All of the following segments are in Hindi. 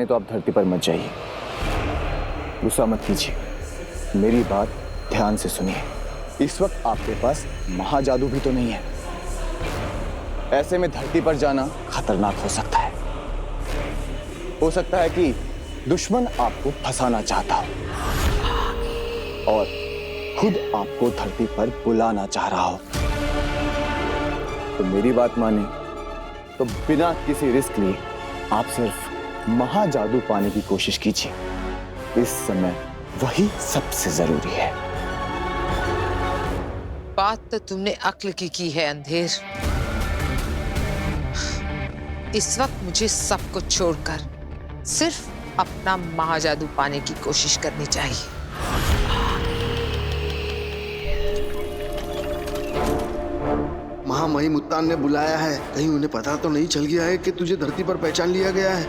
जाने तो आप धरती पर मत जाइए। गुस्सा मत कीजिए, मेरी बात ध्यान से सुनिए। इस वक्त आपके पास महाजादू भी तो नहीं है। ऐसे में धरती पर जाना खतरनाक हो सकता है। हो सकता है कि दुश्मन आपको फंसाना चाहता हो और खुद आपको धरती पर बुलाना चाह रहा हो। तो मेरी बात माने तो बिना किसी रिस्क लिए आप सिर्फ महाजादू पाने की कोशिश कीजिए। इस समय वही सबसे जरूरी है। बात तो तुमने अक्ल की है अंधेर। इस वक्त मुझे सब कुछ छोड़कर सिर्फ अपना महाजादू पाने की कोशिश करनी चाहिए। महामहिम उत्तान ने बुलाया है, कहीं उन्हें पता तो नहीं चल गया है कि तुझे धरती पर पहचान लिया गया है।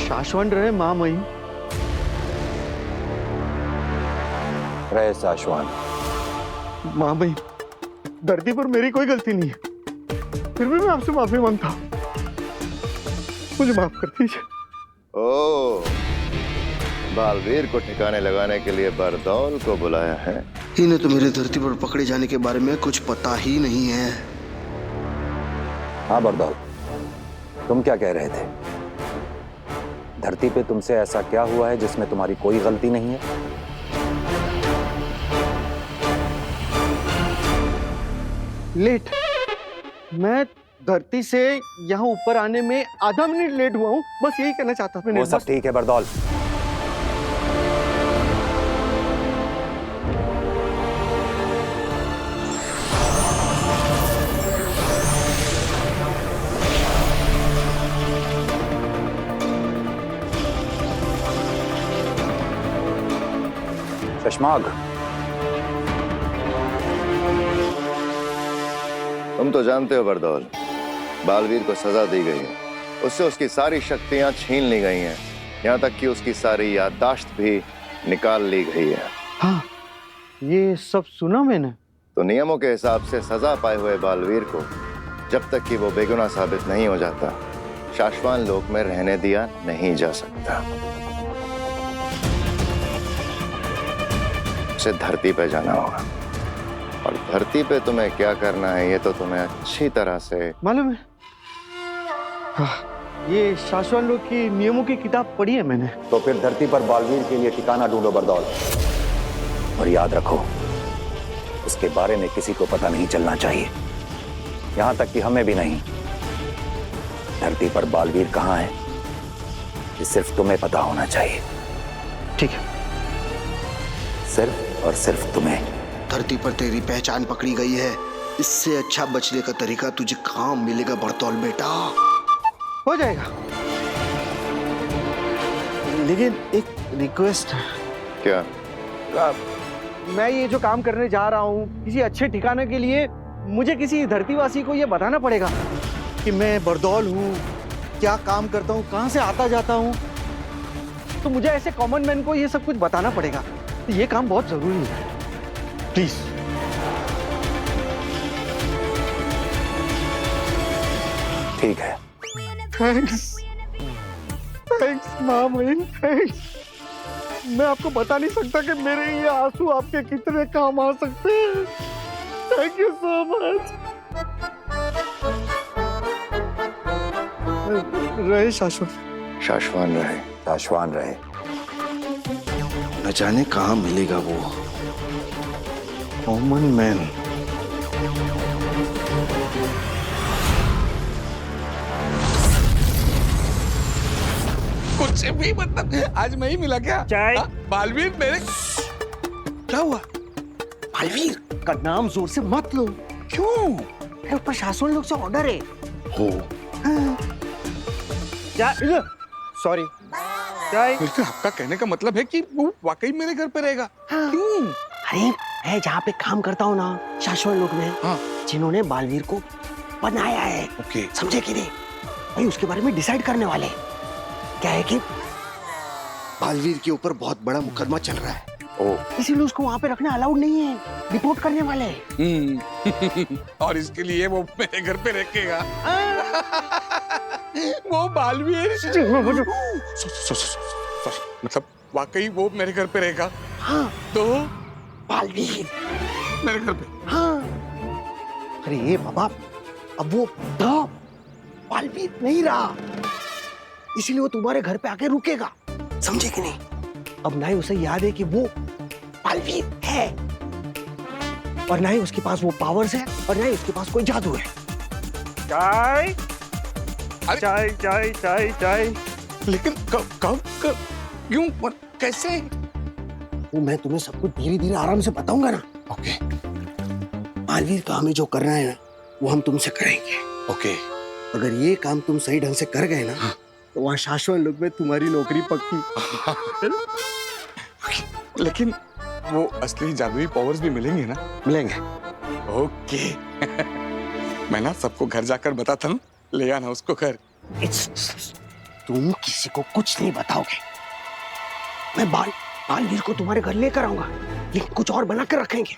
शाश्वत रहे महामहिम। रहे शाश्वत। महामहिम, धरती पर मेरी कोई गलती नहीं है, फिर भी मैं आपसे माफी मांगता हूँ, मुझे माफ कर दीजिए। ओ, बालवीर को ठिकाने लगाने के लिए बरदौल को बुलाया है। इन्हें तो मेरे धरती पर पकड़े जाने के बारे में कुछ पता ही नहीं है। हाँ बरदौल, तुम क्या कह रहे थे? धरती पे तुमसे ऐसा क्या हुआ है जिसमें तुम्हारी कोई गलती नहीं है? लेट, मैं धरती से यहाँ ऊपर आने में आधा मिनट लेट हुआ हूँ, बस यही कहना चाहता था। वो सब ठीक है बरदौल। शशमाग, तुम तो जानते हो बरदौल, बालवीर को सजा दी गई है। उससे उसकी सारी शक्तियां छीन ली गई हैं, यहाँ तक कि उसकी सारी याददाश्त भी निकाल ली गई है। हाँ, ये सब सुना मैंने। तो नियमों के हिसाब से सजा पाए हुए बालवीर को जब तक कि वो बेगुनाह साबित नहीं हो जाता, शाश्वत लोक में रहने दिया नहीं जा सकता। उसे धरती पे जाना होगा, और धरती पे तुम्हें क्या करना है ये तो तुम्हें अच्छी तरह से मालूम है। हाँ, ये शाश्वत लोक की नियमों की किताब पढ़ी है मैंने। तो फिर धरती पर बालवीर के लिए ठिकाना ढूंढो बरदौल, और याद रखो उसके बारे में किसी को पता नहीं चलना चाहिए, यहां तक कि हमें भी नहीं। धरती पर बालवीर कहां है ये सिर्फ तुम्हें पता होना चाहिए। ठीक है, सिर्फ और सिर्फ तुम्हें। धरती पर तेरी पहचान पकड़ी गई है, इससे अच्छा बचने का तरीका तुझे कहाँ मिलेगा बरतौल बेटा। हो जाएगा, लेकिन एक रिक्वेस्ट है। क्या? मैं ये जो काम करने जा रहा हूँ किसी अच्छे ठिकाने के लिए, मुझे किसी धरतीवासी को ये बताना पड़ेगा कि मैं बरदौल हूँ, क्या काम करता हूँ, कहाँ से आता जाता हूँ। तो मुझे ऐसे कॉमन मैन को ये सब कुछ बताना पड़ेगा। तो ये काम बहुत जरूरी है, प्लीज। ठीक है। थैंक्स, थैंक्स महामहिम, थैंक्स। मैं आपको बता नहीं सकता कि मेरे ये आंसू आपके कितने काम आ सकते हैं। Thank you so much. रहे शाश्वत। शाश्वत रहे। शाश्वत रहे। न जाने कहाँ मिलेगा वो कॉमन मैन। कुछ भी मतलब आज मैं ही मिला क्या? चाय। बालवीर मेरे क्या हुआ? बालवीर का नाम जोर से मत लो। क्यों? मेरे ऊपर शाश्वत लोग से ऑर्डर है। हो क्या? सॉरी। चाय। फिर आपका कहने का मतलब है कि वो वाकई मेरे घर पे रहेगा? हाँ। क्यों? अरे मैं जहाँ पे काम करता हूँ ना, शाश्वत लोग में, हाँ। जिन्होंने बालवीर को बनाया है, ओके। समझे कि नहीं? भाई उसके बारे में डिसाइड करने वाले। क्या है कि बालवीर के ऊपर बहुत बड़ा मुकदमा चल रहा है। इसीलिए उसको वहाँ पे रखना अलाउड नहीं है, रिपोर्ट करने वाले हैं। और इसके लिए वो मेरे घर पे रखेगा। वो बालवीर मतलब वाकई वो मेरे घर पे रहेगा। हाँ तो बालवीर, मेरे घर पे। हाँ। अरे ये बाबा, अब वो बालवीर नहीं रहा, इसीलिए वो तुम्हारे घर पे आके रुकेगा, समझे कि नहीं? अब ना ही उसे याद है कि वो बालवीर है, और ना ही उसके पास वो पावर्स है, और ना ही उसके पास कोई जादू है। चाय चाय चाय चाय चाय। लेकिन कब क्यों कैसे? वो मैं तुम्हें सब कुछ धीरे धीरे आराम से बताऊंगा ना। ओके बालवीर का हमें जो करना है ना, वो हम तुमसे करेंगे। ओके। अगर ये काम तुम सही ढंग से कर गए ना, तो वहाँ शाश्वत लोक में तुम्हारी नौकरी पक्की। लेकिन वो असली जादुई पावर्स भी मिलेंगे ना? मिलेंगे। ओके। मैं ना सबको घर जाकर बताता हूँ, ले आना उसको घर। तुम किसी को कुछ नहीं बताओगे। मैं बालवीर को तुम्हारे घर लेकर आऊंगा, लेकिन कुछ और बना कर रखेंगे,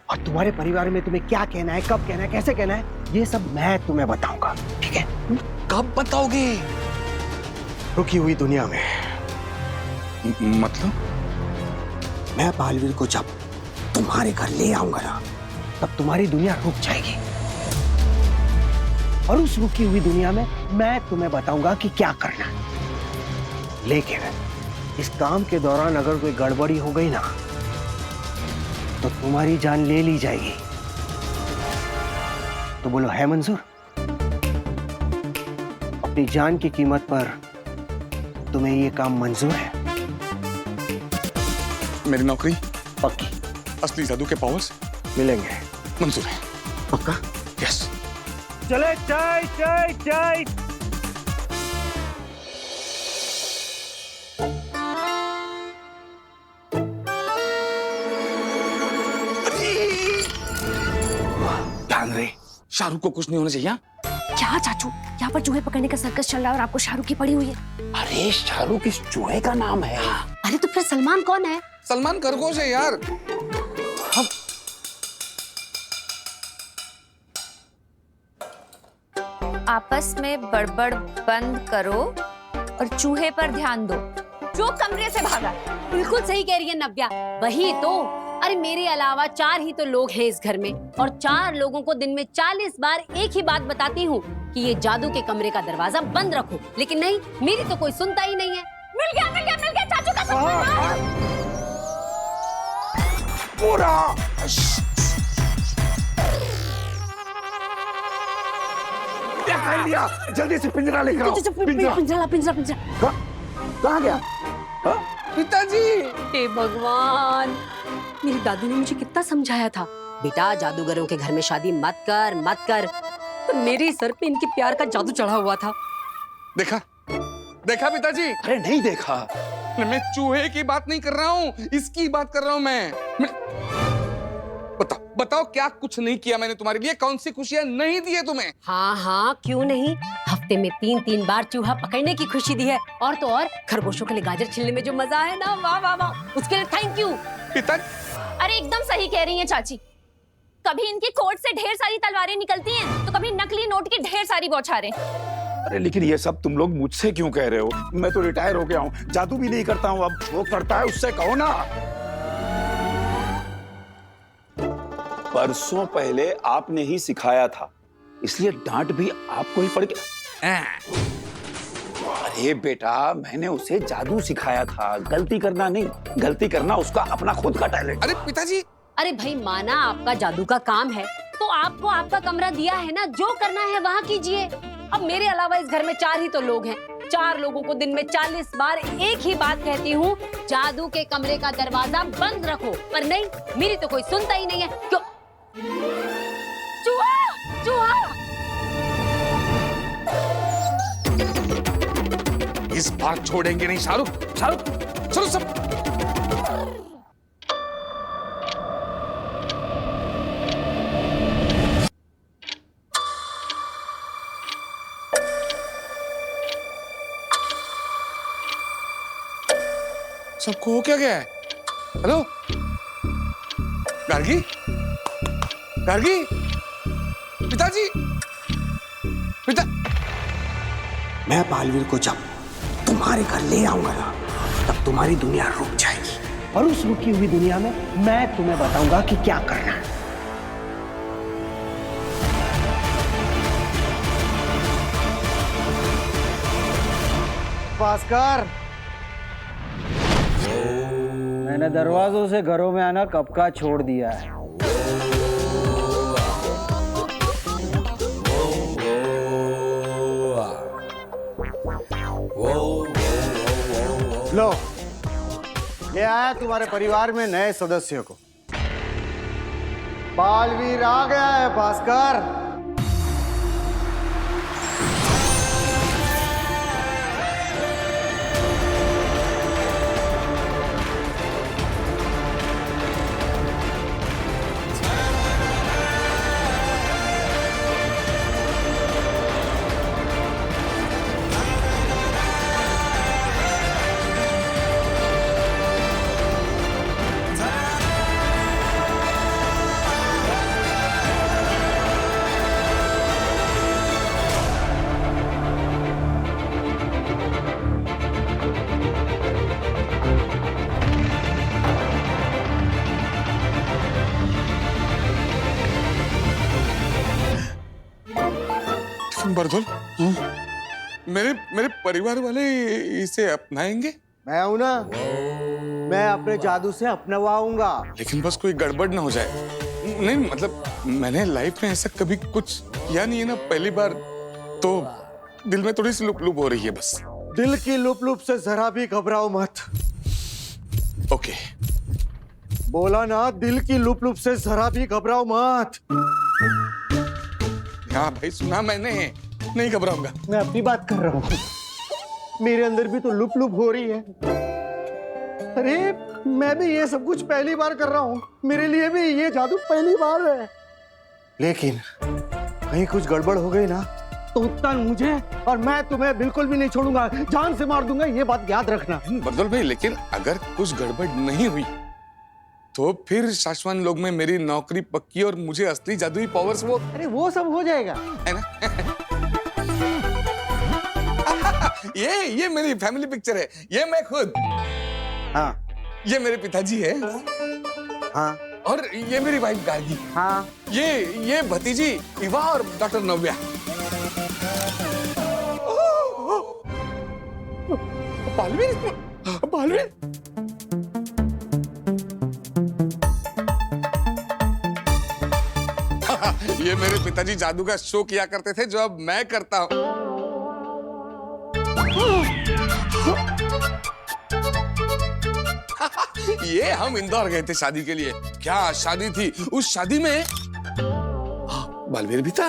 और तुम्हारे परिवार में तुम्हें क्या कहना है, कब कहना है, कैसे कहना है, ये सब मैं तुम्हें बताऊंगा, ठीक है? कब बताओगे? रुकी हुई दुनिया में। मतलब? मैं बालवीर को जब तुम्हारे घर ले आऊंगा ना, तब तुम्हारी दुनिया रुक जाएगी, और उस रुकी हुई दुनिया में मैं तुम्हें बताऊंगा कि क्या करना है। लेकिन इस काम के दौरान अगर कोई गड़बड़ी हो गई ना, तो तुम्हारी जान ले ली जाएगी। तो बोलो, है मंजूर? अपनी जान की कीमत पर तुम्हें ये काम मंजूर है? मेरी नौकरी पक्की। असली जादू के पावर्स मिलेंगे। मंजूर है। पक्का? यस। चले चाय चाय चाय। ध्यान रहे, शाहरुख को कुछ नहीं होना चाहिए। क्या चाचू, यहाँ पर चूहे पकड़ने का सर्कस चल रहा है और आपको शाहरुख की पड़ी हुई है। अरे शाहरुख इस चूहे का नाम है। अरे तो फिर सलमान कौन है? सलमान खरगोश है यार। आपस में बड़बड़ बंद करो और चूहे पर ध्यान दो जो कमरे से भागा। बिल्कुल सही कह रही है नव्या, वही तो। अरे मेरे अलावा 4 ही तो लोग हैं इस घर में, और 4 लोगों को दिन में 40 बार एक ही बात बताती हूँ कि ये जादू के कमरे का दरवाजा बंद रखो, लेकिन नहीं, मेरी तो कोई सुनता ही नहीं है। मिल गया मिल गया मिल गया चाचू का सपना। पूरा क्या कर लिया? जल्दी से पिंजरा लेकर आओ। पिंजरा पिंजरा पिंजरा पिंजरा। कहाँ गया? पिताजी। हे भगवान, मेरी दादी ने मुझे कितना समझाया था, बेटा जादूगरों के घर में शादी मत कर मत कर, पर मेरे सर पे इनके प्यार का जादू चढ़ा हुआ था। देखा देखा पिताजी? अरे नहीं देखा। मैं चूहे की बात नहीं कर रहा हूँ, इसकी बात कर रहा हूँ मैं। बताओ बताओ, क्या कुछ नहीं किया मैंने तुम्हारे लिए? कौन सी खुशियां नहीं दी है तुम्हें? हाँ हाँ, क्यों नहीं, हफ्ते में 3-3 बार चूहा पकड़ने की खुशी दी है, और तो और खरगोशों के लिए गाजर छिलने में जो मजा है ना, वाह वाह वाह, उसके लिए थैंक यू। पिताजी। अरे एकदम सही कह रही हैं चाची। कभी इनकी कोट से ढेर सारी तलवारें निकलती हैं, तो कभी नकली नोट की ढेर सारी बौछारें। अरे लेकिन ये सब तुम लोग मुझसे क्यों कह रहे हो? मैं तो रिटायर हो गया हूँ, जादू भी नहीं करता हूँ। अब वो करता है, उससे कहो ना। परसों पहले आपने ही सिखाया था, इसलिए डांट भी आपको ही पड़ गया। अरे बेटा, मैंने उसे जादू सिखाया था, गलती करना नहीं, गलती करना उसका अपना खुद का टैलेंट। अरे पिताजी। अरे भाई, माना आपका जादू का काम है, तो आपको आपका कमरा दिया है ना, जो करना है वहाँ कीजिए। अब मेरे अलावा इस घर में 4 ही तो लोग हैं, 4 लोगों को दिन में 40 बार एक ही बात कहती हूँ, जादू के कमरे का दरवाजा बंद रखो, पर नहीं, मेरी तो कोई सुनता ही नहीं है। क्यों? चूहा चूहा। इस बार छोड़ेंगे नहीं शाहरुख। शाहरुख चलो सब। सबको हो क्या गया है? हेलो गार्गी, गार्गी, पिताजी, पिता। मैं बालवीर को जब तुम्हारे घर ले आऊंगा ना, तब तुम्हारी दुनिया रुक जाएगी, और उस रुकी हुई दुनिया में मैं तुम्हें बताऊंगा कि क्या करना है। भास्कर, मैंने दरवाजों से घरों में आना कब का छोड़ दिया है। लो, ले आया तुम्हारे परिवार में नए सदस्य को। बालवीर आ गया है भास्कर। बरदौल, मेरे मेरे परिवार वाले इसे अपनाएंगे? मैं हूं ना, मैं अपने जादू से अपनवाऊंगा। लेकिन बस कोई गड़बड़ ना हो जाए। नहीं मतलब मैंने लाइफ में ऐसा कभी कुछ किया नहीं है ना, पहली बार, तो दिल में थोड़ी सी लुप लुप हो रही है बस। दिल की लुप लुप से जरा भी घबराओ मत। ओके। बोला ना, दिल की लुप लुप से जरा भी घबराओ मत। हाँ भाई, सुना मैंने, नहीं घबराऊंगा। मैं अपनी बात कर रहा हूँ, मेरे अंदर भी तो लुप लुप हो रही है। अरे मैं भी ये सब कुछ पहली बार कर रहा हूँ, मेरे लिए भी ये जादू पहली बार है। लेकिन कहीं कुछ गड़बड़ हो गई ना, तो उत्तान मुझे और मैं तुम्हें बिल्कुल भी नहीं छोड़ूंगा, जान से मार दूंगा, ये बात याद रखना। बरदौल भाई, लेकिन अगर कुछ गड़बड़ नहीं हुई तो फिर शाश्वत लोग में मेरी नौकरी पक्की और मुझे असली जादुई पावर्स वो। अरे वो सब हो जाएगा, है ना? ये मेरी फैमिली पिक्चर है, ये मैं खुद। हाँ, ये मेरे पिताजी है। हाँ, और ये मेरी वाइफ गार्गी। हाँ, ये भतीजी इवा और डॉक्टर नव्या। बालवीर, बालवीर। ये मेरे पिताजी जादू का शो किया करते थे, जो अब मैं करता हूं। ये हम इंदौर गए थे शादी के लिए। क्या शादी थी, उस शादी में बालवीर भी था।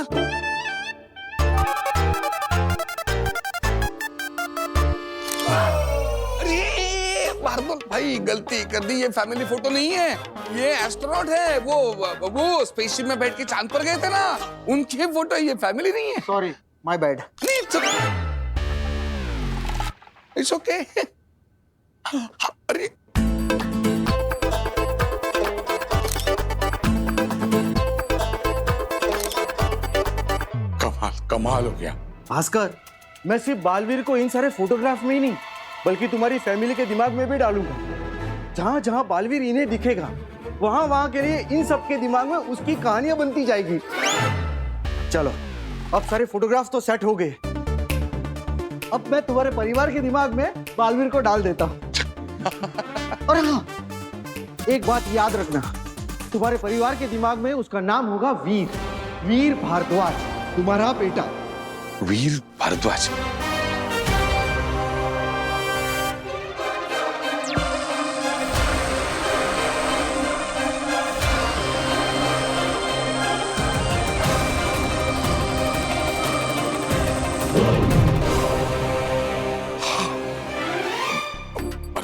अरे बारबल भाई, गलती कर दी, ये फैमिली फोटो नहीं है, ये एस्ट्रोनॉट है। वो स्पेसशिप में बैठ के चांद पर गए थे ना, उनके फोटो, ये फैमिली नहीं है। Sorry, my bad. It's okay. अरे कमाल हो गया भास्कर। मैं सिर्फ बालवीर को इन सारे फोटोग्राफ में ही नहीं, बल्कि तुम्हारी फैमिली के दिमाग में भी डालूंगा। जहां जहां बालवीर इन्हें दिखेगा, वहां वहां के लिए इन सब के दिमाग में उसकी कहानियां बनती जाएगी। चलो, अब सारे फोटोग्राफ तो सेट हो गए, अब मैं तुम्हारे परिवार के दिमाग में बालवीर को डाल देता हूं। और हाँ, एक बात याद रखना, तुम्हारे परिवार के दिमाग में उसका नाम होगा वीर, वीर भारद्वाज, तुम्हारा बेटा। वीर भारद्वाज।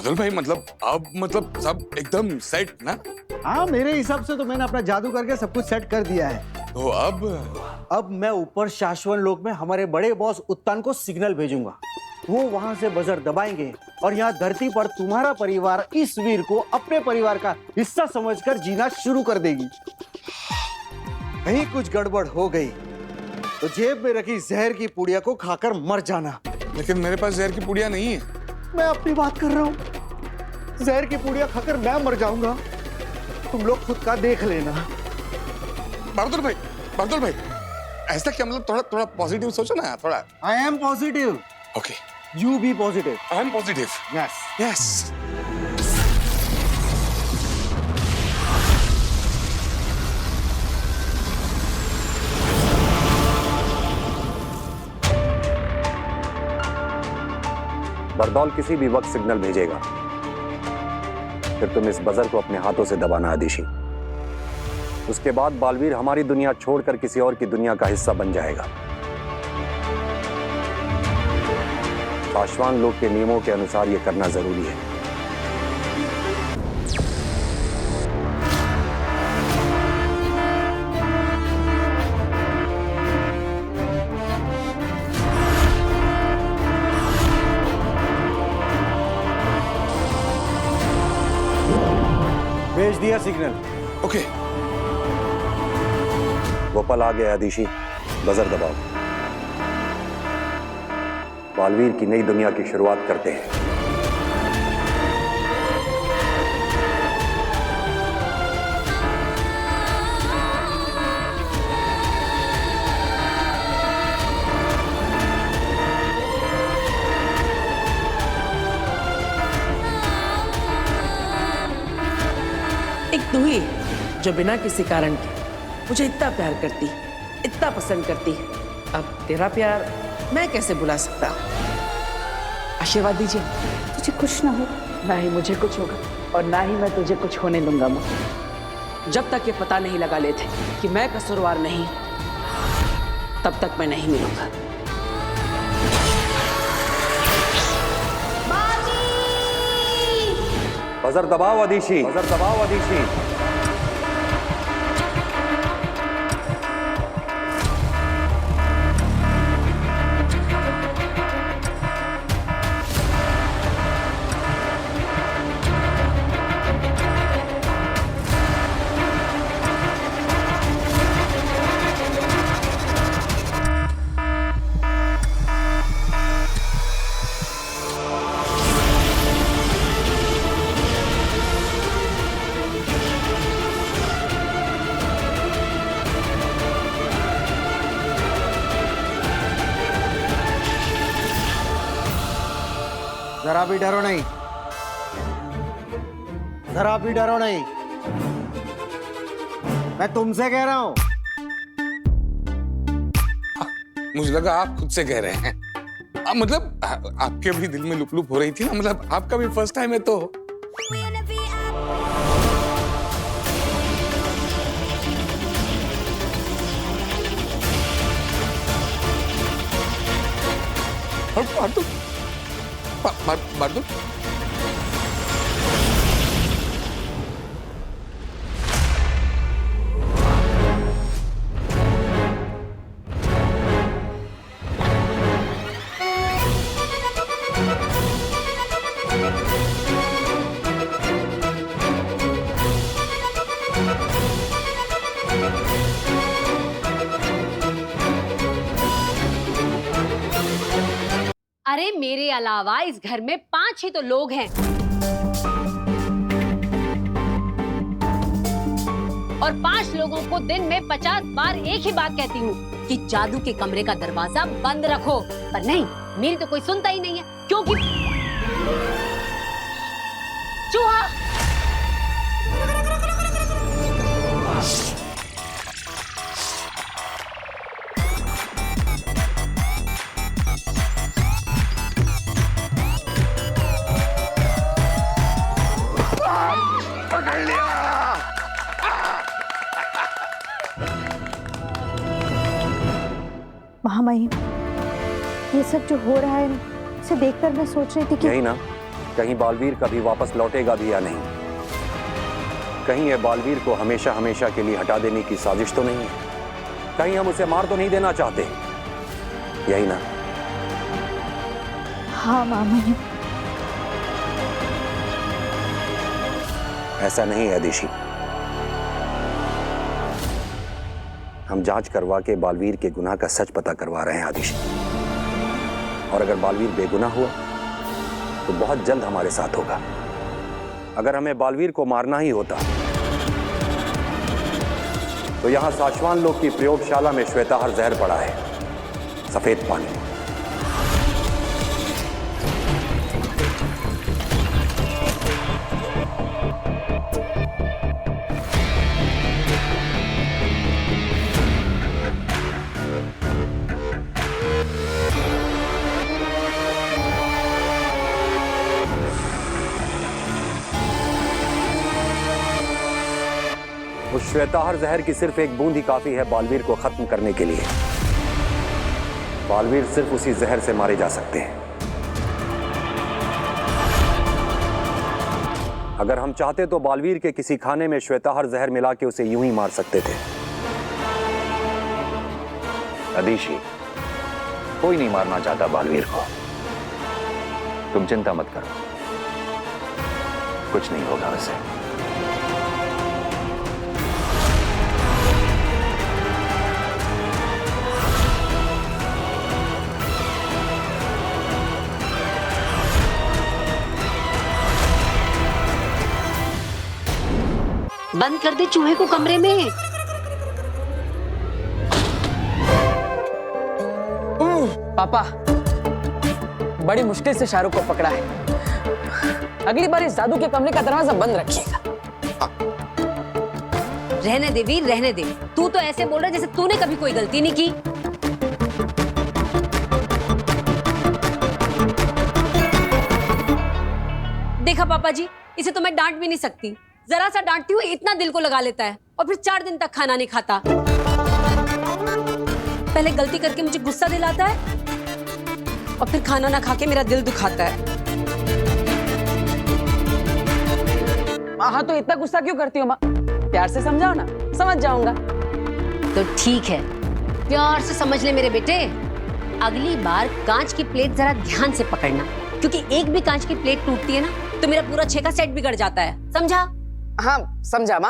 भाई मतलब सब एकदम सेट ना? हाँ, मेरे हिसाब से तो मैंने अपना जादू करके सब कुछ सेट कर दिया है। तो अब मैं ऊपर शाश्वत लोक में हमारे बड़े बॉस उत्तान को सिग्नल भेजूंगा। वो वहां से बजर दबाएंगे और यहाँ धरती पर तुम्हारा परिवार इस वीर को अपने परिवार का हिस्सा समझकर जीना शुरू कर देगी। कहीं कुछ गड़बड़ हो गई तो जेब में रखी जहर की पुड़िया को खाकर मर जाना। लेकिन मेरे पास जहर की पुड़िया नहीं है। मैं अपनी बात कर रहा हूँ। जहर की पुड़िया खाकर मैं मर जाऊंगा, तुम लोग खुद का देख लेना। बहादुर भाई ऐसा क्या, मतलब थोड़ा थोड़ा पॉजिटिव सोचो ना थोड़ा। I am positive. Okay, you be positive. I am positive. Yes yes. बरदौल किसी भी वक्त सिग्नल भेजेगा, फिर तुम इस बजर को अपने हाथों से दबाना आदिशी। उसके बाद बालवीर हमारी दुनिया छोड़कर किसी और की दुनिया का हिस्सा बन जाएगा। पाशवान लोग के नियमों के अनुसार यह करना जरूरी है। भेज दिया सिग्नल। ओके। वो पल आ गया आदिशी, बजर दबाओ। बालवीर की नई दुनिया की शुरुआत करते हैं। एक तू ही जो बिना किसी कारण के मुझे इतना प्यार करती, इतना पसंद करती। अब तेरा प्यार मैं कैसे भुला सकता हूँ? आशीर्वाद दीजिए। तुझे कुछ ना हो। ना ही मुझे कुछ होगा और ना ही मैं तुझे कुछ होने दूंगा माँ। जब तक ये पता नहीं लगा लेते कि मैं कसूरवार नहीं, तब तक मैं नहीं मिलूंगा। बजर दबाओ आदिशी, बजर दबाओ आदिशी। जरा भी डरो नहीं, जरा भी डरो नहीं। मैं तुमसे कह रहा हूं। मुझे लगा आप खुद से कह रहे हैं। मतलब आपके भी दिल में लुप हो रही थी ना, मतलब आपका भी फर्स्ट टाइम है तो। बहादुर अरे मेरे अलावा इस घर में 5 ही तो लोग हैं, और 5 लोगों को दिन में 50 बार एक ही बात कहती हूँ कि जादू के कमरे का दरवाजा बंद रखो, पर नहीं, मेरी तो कोई सुनता ही नहीं है, क्योंकि चूहा। महामहिम, ये सब जो हो रहा है ना, इसे देखकर मैं सोच रही थी कि यही ना, कहीं बालवीर कभी वापस लौटेगा भी या नहीं। कहीं ये बालवीर को हमेशा हमेशा के लिए हटा देने की साजिश तो नहीं है। कहीं हम उसे मार तो नहीं देना चाहते, यही ना। हाँ महामहिम, ऐसा नहीं है दिशी। हम जांच करवा के बालवीर के गुनाह का सच पता करवा रहे हैं आदिशी। और अगर बालवीर बेगुनाह हुआ तो बहुत जल्द हमारे साथ होगा। अगर हमें बालवीर को मारना ही होता तो यहां साशवान लोग की प्रयोगशाला में श्वेताहार जहर पड़ा है, सफेद पानी। उस श्वेताहार जहर की सिर्फ एक बूंद ही काफी है बालवीर को खत्म करने के लिए। बालवीर सिर्फ उसी जहर से मारे जा सकते हैं। अगर हम चाहते तो बालवीर के किसी खाने में श्वेताहार जहर मिला के उसे यूं ही मार सकते थे। अदिशी, कोई नहीं मारना चाहता बालवीर को। तुम चिंता मत करो, कुछ नहीं होगा उसे। बंद कर दे चूहे को कमरे में। पापा, बड़ी मुश्किल से शाहरुख को पकड़ा है। अगली बार इस जादू के कमरे का दरवाजा बंद रखिएगा। रहने दे वीर, रहने दे। तू तो ऐसे बोल रहा है जैसे तूने कभी कोई गलती नहीं की। देखा पापा जी, इसे तो मैं डांट भी नहीं सकती। जरा सा डांटती हूँ इतना दिल को लगा लेता है और फिर 4 दिन तक खाना नहीं खाता। पहले गलती करके मुझे गुस्सा दिलाता है और फिर खाना ना खा के मेरा दिल दुखाता है। हाँ तो इतना गुस्सा क्यों करती हो माँ? प्यार से समझाओ ना, समझ जाऊंगा। तो ठीक है, प्यार से समझ ले मेरे बेटे। अगली बार कांच की प्लेट जरा ध्यान से पकड़ना, क्योंकि एक भी कांच की प्लेट टूटती है ना तो मेरा पूरा 6 का सेट बिगड़ जाता है। समझा? हाँ समझा माँ।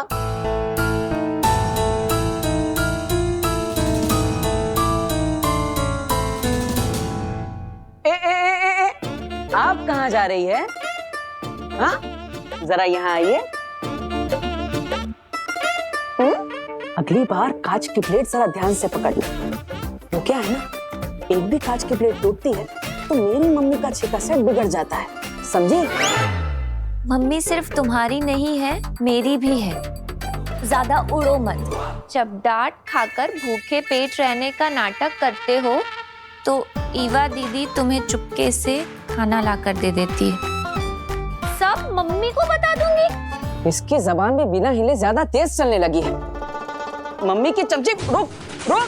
आप कहाँ जा रही है? हाँ जरा यहाँ आइए। अगली बार कांच की प्लेट जरा ध्यान से पकड़ना। वो क्या है ना, एक भी कांच की प्लेट टूटती है तो मेरी मम्मी का 6 का सेट बिगड़ जाता है, समझी? मम्मी सिर्फ तुम्हारी नहीं है, मेरी भी है। ज्यादा उड़ो मत। जब डांट खाकर भूखे पेट रहने का नाटक करते हो तो ईवा दीदी तुम्हें चुपके से खाना लाकर दे देती है। सब मम्मी को बता दूंगी। इसकी जबान भी बिना हिले ज्यादा तेज चलने लगी है। मम्मी की चमची, रुक रुक।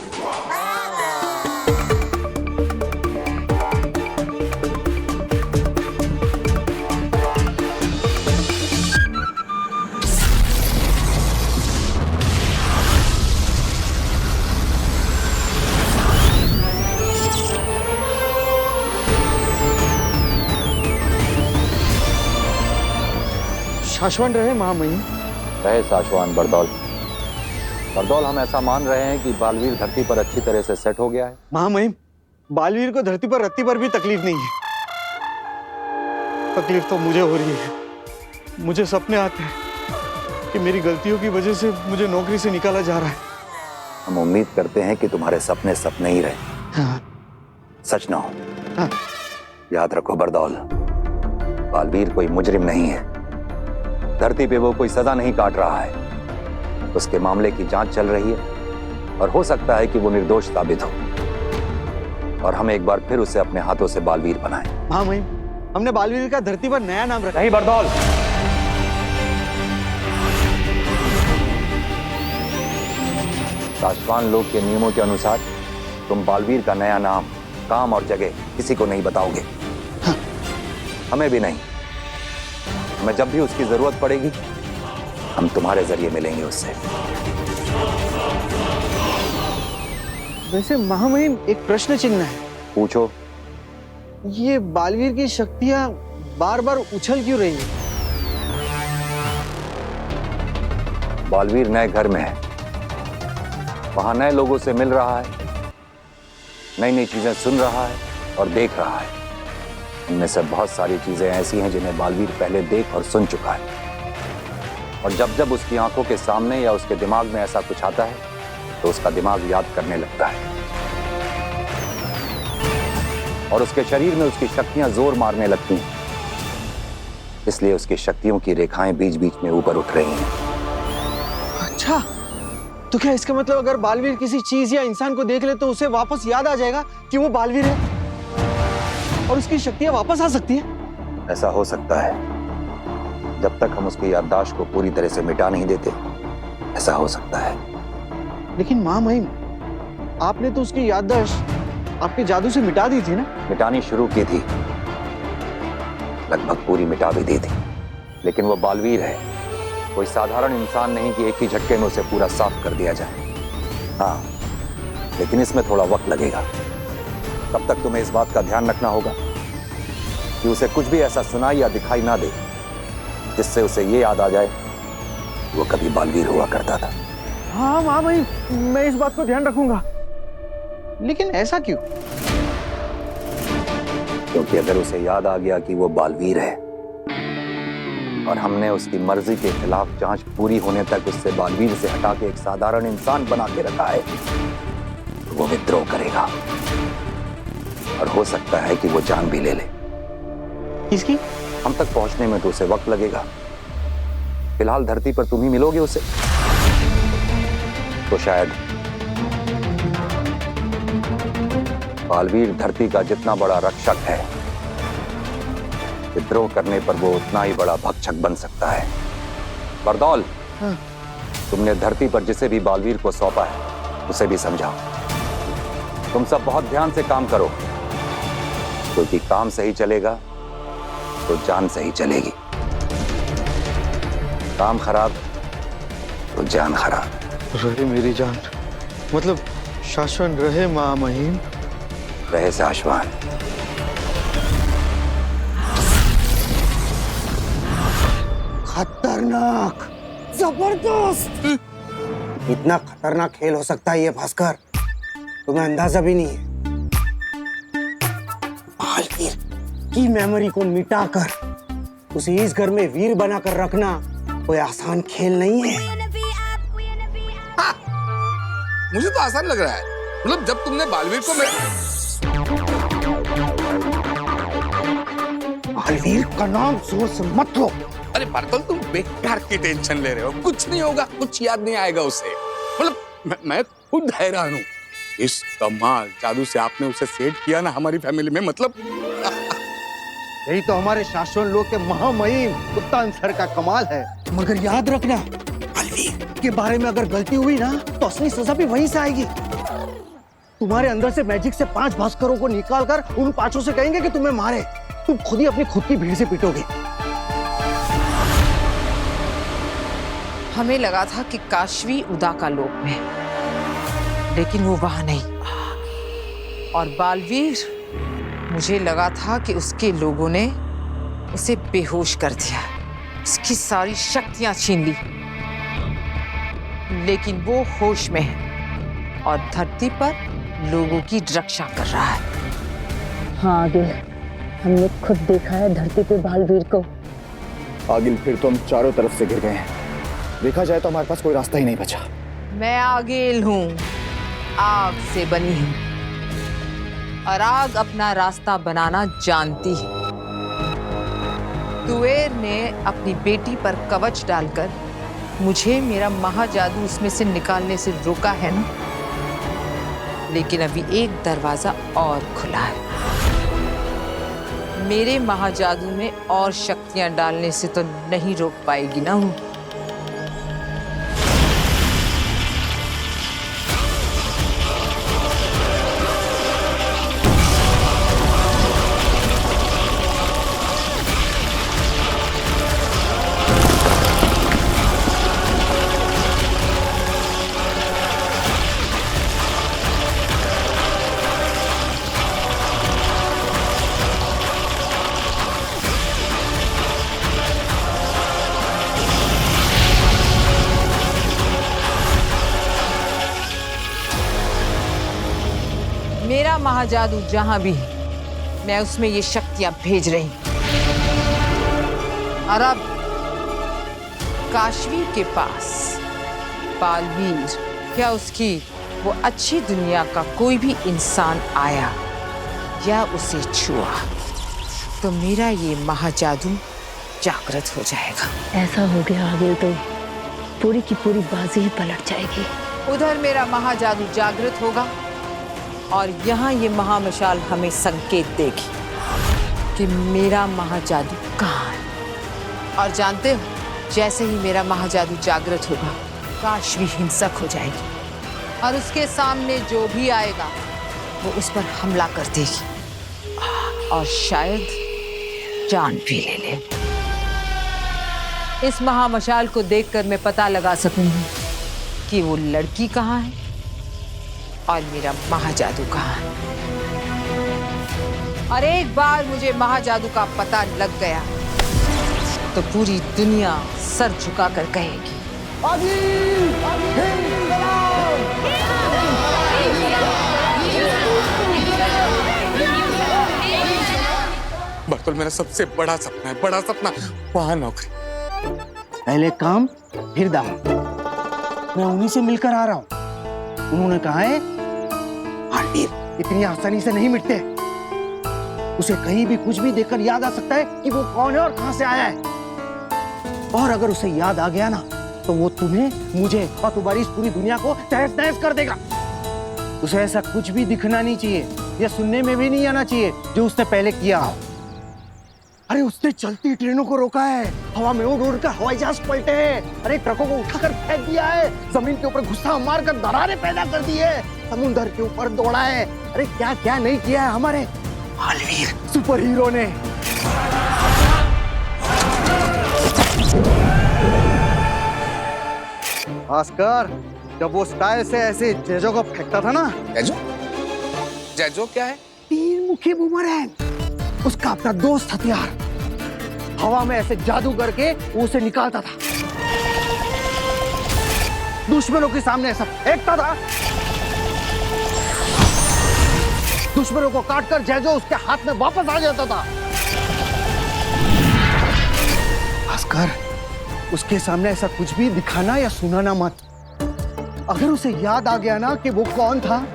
शाश्वत रहे महामहिम। रहे साशवान बरदौल। बरदौल, हम ऐसा मान रहे हैं कि बालवीर धरती पर अच्छी तरह से सेट हो गया है। महामहिम, बालवीर को धरती पर रत्ती पर भी तकलीफ नहीं है। तकलीफ तो मुझे हो रही है। मुझे सपने आते हैं कि मेरी गलतियों की वजह से मुझे नौकरी से निकाला जा रहा है। हम उम्मीद करते हैं कि तुम्हारे सपने सपने ही रहे, हाँ। सच ना हो। हाँ। याद रखो बरदौल, बालवीर कोई मुजरिम नहीं है। धरती पे वो कोई सजा नहीं काट रहा है। उसके मामले की जांच चल रही है और हो सकता है कि वो निर्दोष साबित हो और हम एक बार फिर उसे अपने हाथों से बालवीर बनाएं। महामहिम, हमने बालवीर का धरती पर नया नाम रखा। नहीं बरदौल, साशवान लोग के नियमों के अनुसार तुम बालवीर का नया नाम, काम और जगह किसी को नहीं बताओगे। हाँ। हमें भी नहीं। हमें जब भी उसकी जरूरत पड़ेगी हम तुम्हारे जरिए मिलेंगे उससे। वैसे महामहिम, एक प्रश्न चिन्ह है। पूछो। ये बालवीर की शक्तियां बार बार उछल क्यों रही है? बालवीर नए घर में है, वहां नए लोगों से मिल रहा है, नई नई चीजें सुन रहा है और देख रहा है। इनमें से बहुत सारी चीजें ऐसी हैं जिन्हें बालवीर पहले देख और सुन चुका है, और जब जब उसकी आंखों के सामने या उसके दिमाग में ऐसा कुछ आता है तो उसका दिमाग याद करने लगता है और उसके शरीर में उसकी शक्तियां जोर मारने लगती हैं। इसलिए उसकी शक्तियों की रेखाएं बीच बीच में ऊपर उठ रही हैं। अच्छा, तो क्या इसका मतलब अगर बालवीर किसी चीज या इंसान को देख ले तो उसे वापस याद आ जाएगा कि वो बालवीर है और उसकी शक्तियां वापस आ सकती है? ऐसा हो सकता है, जब तक हम उसकी याददाश्त को पूरी तरह से मिटा नहीं देते ऐसा हो सकता है। लेकिन माँ महिम, आपने तो उसकी याददाश्त आपके जादू से मिटा दी थी ना? मिटानी शुरू की थी, लगभग पूरी मिटा भी दी थी, लेकिन वो बालवीर है, कोई साधारण इंसान नहीं कि एक ही झटके में उसे पूरा साफ कर दिया जाए। हाँ, लेकिन इसमें थोड़ा वक्त लगेगा। तब तक तुम्हें इस बात का ध्यान रखना होगा कि उसे कुछ भी ऐसा सुनाई या दिखाई ना दे जिससे उसे ये याद आ जाए वो कभी बालवीर हुआ करता था। हाँ माँ महिम, मैं इस बात को ध्यान रखूंगा। लेकिन ऐसा क्यों? क्योंकि अगर उसे याद आ गया कि वो बालवीर है और हमने उसकी मर्जी के खिलाफ जांच पूरी होने तक उससे बालवीर से हटा के एक साधारण इंसान बना के रखा है, तो वो विद्रोह करेगा और हो सकता है कि वो जान भी ले ले। किसकी? हम तक पहुंचने में तो उसे वक्त लगेगा। फिलहाल धरती पर तुम ही मिलोगे उसे, तो शायद बालवीर धरती का जितना बड़ा रक्षक है, विद्रोह करने पर वो उतना ही बड़ा भक्षक बन सकता है। बरदौल, तुमने धरती पर जिसे भी बालवीर को सौंपा है उसे भी समझाओ। तुम सब बहुत ध्यान से काम करो, क्योंकि काम सही चलेगा तो जान सही चलेगी। काम खराब तो जान खराब। रहे मेरी जान, मतलब शाश्वत रहे माँ महिम। रहे शाश्वत। खतरनाक, जबरदस्त। इतना खतरनाक खेल हो सकता है ये भास्कर, तुम्हें अंदाजा भी नहीं है। बालवीर की मेमोरी को मिटाकर उसे इस घर में वीर बनाकर रखना कोई आसान खेल नहीं है। हाँ, मुझे तो आसान लग रहा है। मतलब जब तुमने बालवीर को बालवीर का नाम जोर से मत लो। अरे बर्तल, तुम बेकार की टेंशन ले रहे हो। कुछ नहीं होगा, कुछ याद नहीं आएगा उसे। मतलब मैं खुद हैरान हूँ, इस कमाल जादू से आपने उसे सेट किया ना हमारी फैमिली में। मतलब यही तो हमारे शाश्वत लोग के महामहिम कुत्तान सर का कमाल है। मगर याद रखना, बालवीर के बारे में अगर गलती हुई ना तो असली सजा भी वहीं से आएगी। तुम्हारे अंदर से मैजिक से 5 भास्करों को निकालकर उन 5 से कहेंगे कि तुम्हें मारे, तुम खुद ही अपनी खुद की भीड़ से पिटोगे। हमें लगा था कि काशवी उदा का लोक में, लेकिन वो वहां नहीं। और बालवीर, मुझे लगा था कि उसके लोगों ने उसे बेहोश कर दिया, उसकी सारी शक्तियां छीन ली, लेकिन वो होश में है और धरती पर लोगों की रक्षा कर रहा है। हाँ आगिल, हमने खुद देखा है धरती पे बालवीर को। आगिल, फिर तो हम चारों तरफ से घिर गए हैं। देखा जाए तो हमारे पास कोई रास्ता ही नहीं बचा। मैं आगिल हूँ, आग से बनी हूँ, और आग अपना रास्ता बनाना जानती है। कुबेर ने अपनी बेटी पर कवच डालकर मुझे मेरा महाजादू उसमें से निकालने से रोका है ना, लेकिन अभी एक दरवाजा और खुला है। मेरे महाजादू में और शक्तियां डालने से तो नहीं रोक पाएगी ना वो। महाजादू जहां भी है, मैं उसमें ये शक्तियां भेज रही हूं। और अब काशवी के पास बालवीर या उसकी वो अच्छी दुनिया का कोई भी इंसान आया या उसे छुआ तो मेरा ये महाजादू जागृत हो जाएगा। ऐसा हो गया आगे तो पूरी की पूरी बाजी ही पलट जाएगी। उधर मेरा महाजादू जागृत होगा और यहाँ ये महामशाल हमें संकेत देगी कि मेरा महाजादू कहाँ है। और जानते हो, जैसे ही मेरा महाजादू जागृत होगा, काशवी हिंसक हो जाएगी और उसके सामने जो भी आएगा वो उस पर हमला कर देगी और शायद जान भी ले ले। इस महामशाल को देखकर मैं पता लगा सकूंगी कि वो लड़की कहाँ है और मेरा महाजादू कहाँ है। और एक बार मुझे महाजादू का पता लग गया तो पूरी दुनिया सर झुकाकर कहेगी, बर्तुल मेरा सबसे बड़ा सपना है, बड़ा सपना, वहां नौकरी। पहले काम फिर दाम। मैं उन्हीं से मिलकर आ रहा हूँ। उन्होंने कहा है बालवीर इतनी आसानी से नहीं मिटते। उसे कहीं भी कुछ भी देखकर याद आ सकता है कि वो कौन है और कहां से आया है। और अगर उसे याद आ गया ना तो वो तुम्हें, मुझे और तुम्हारी इस पूरी दुनिया को तहस नहस कर देगा। उसे ऐसा कुछ भी दिखना नहीं चाहिए या सुनने में भी नहीं आना चाहिए जो उसने पहले किया हो। अरे उसने चलती ट्रेनों को रोका है, हवा में उड़ उड़ कर हवाई जहाज पलटे हैं, अरे ट्रकों को उठाकर फेंक दिया है, जमीन के ऊपर गुस्सा मारकर दरारें पैदा कर दी है, समुद्र के ऊपर दौड़ा है। अरे क्या क्या नहीं किया है हमारे बालवीर सुपर हीरो ने। भास्कर, जब वो स्टाइल से ऐसे जेजो को फेंकता था ना। जैजो? जैजो क्या है? तीन मुखी बूमरैंग, उसका अपना दोस्त हथियार। हवा में ऐसे जादू करके वो उसे निकालता था, दुश्मनों के सामने ऐसा फेंकता था, दुश्मनों को काटकर जैजो उसके हाथ में वापस आ जाता था। भास्कर, उसके सामने ऐसा कुछ भी दिखाना या सुनाना मत। अगर उसे याद आ गया ना कि वो कौन था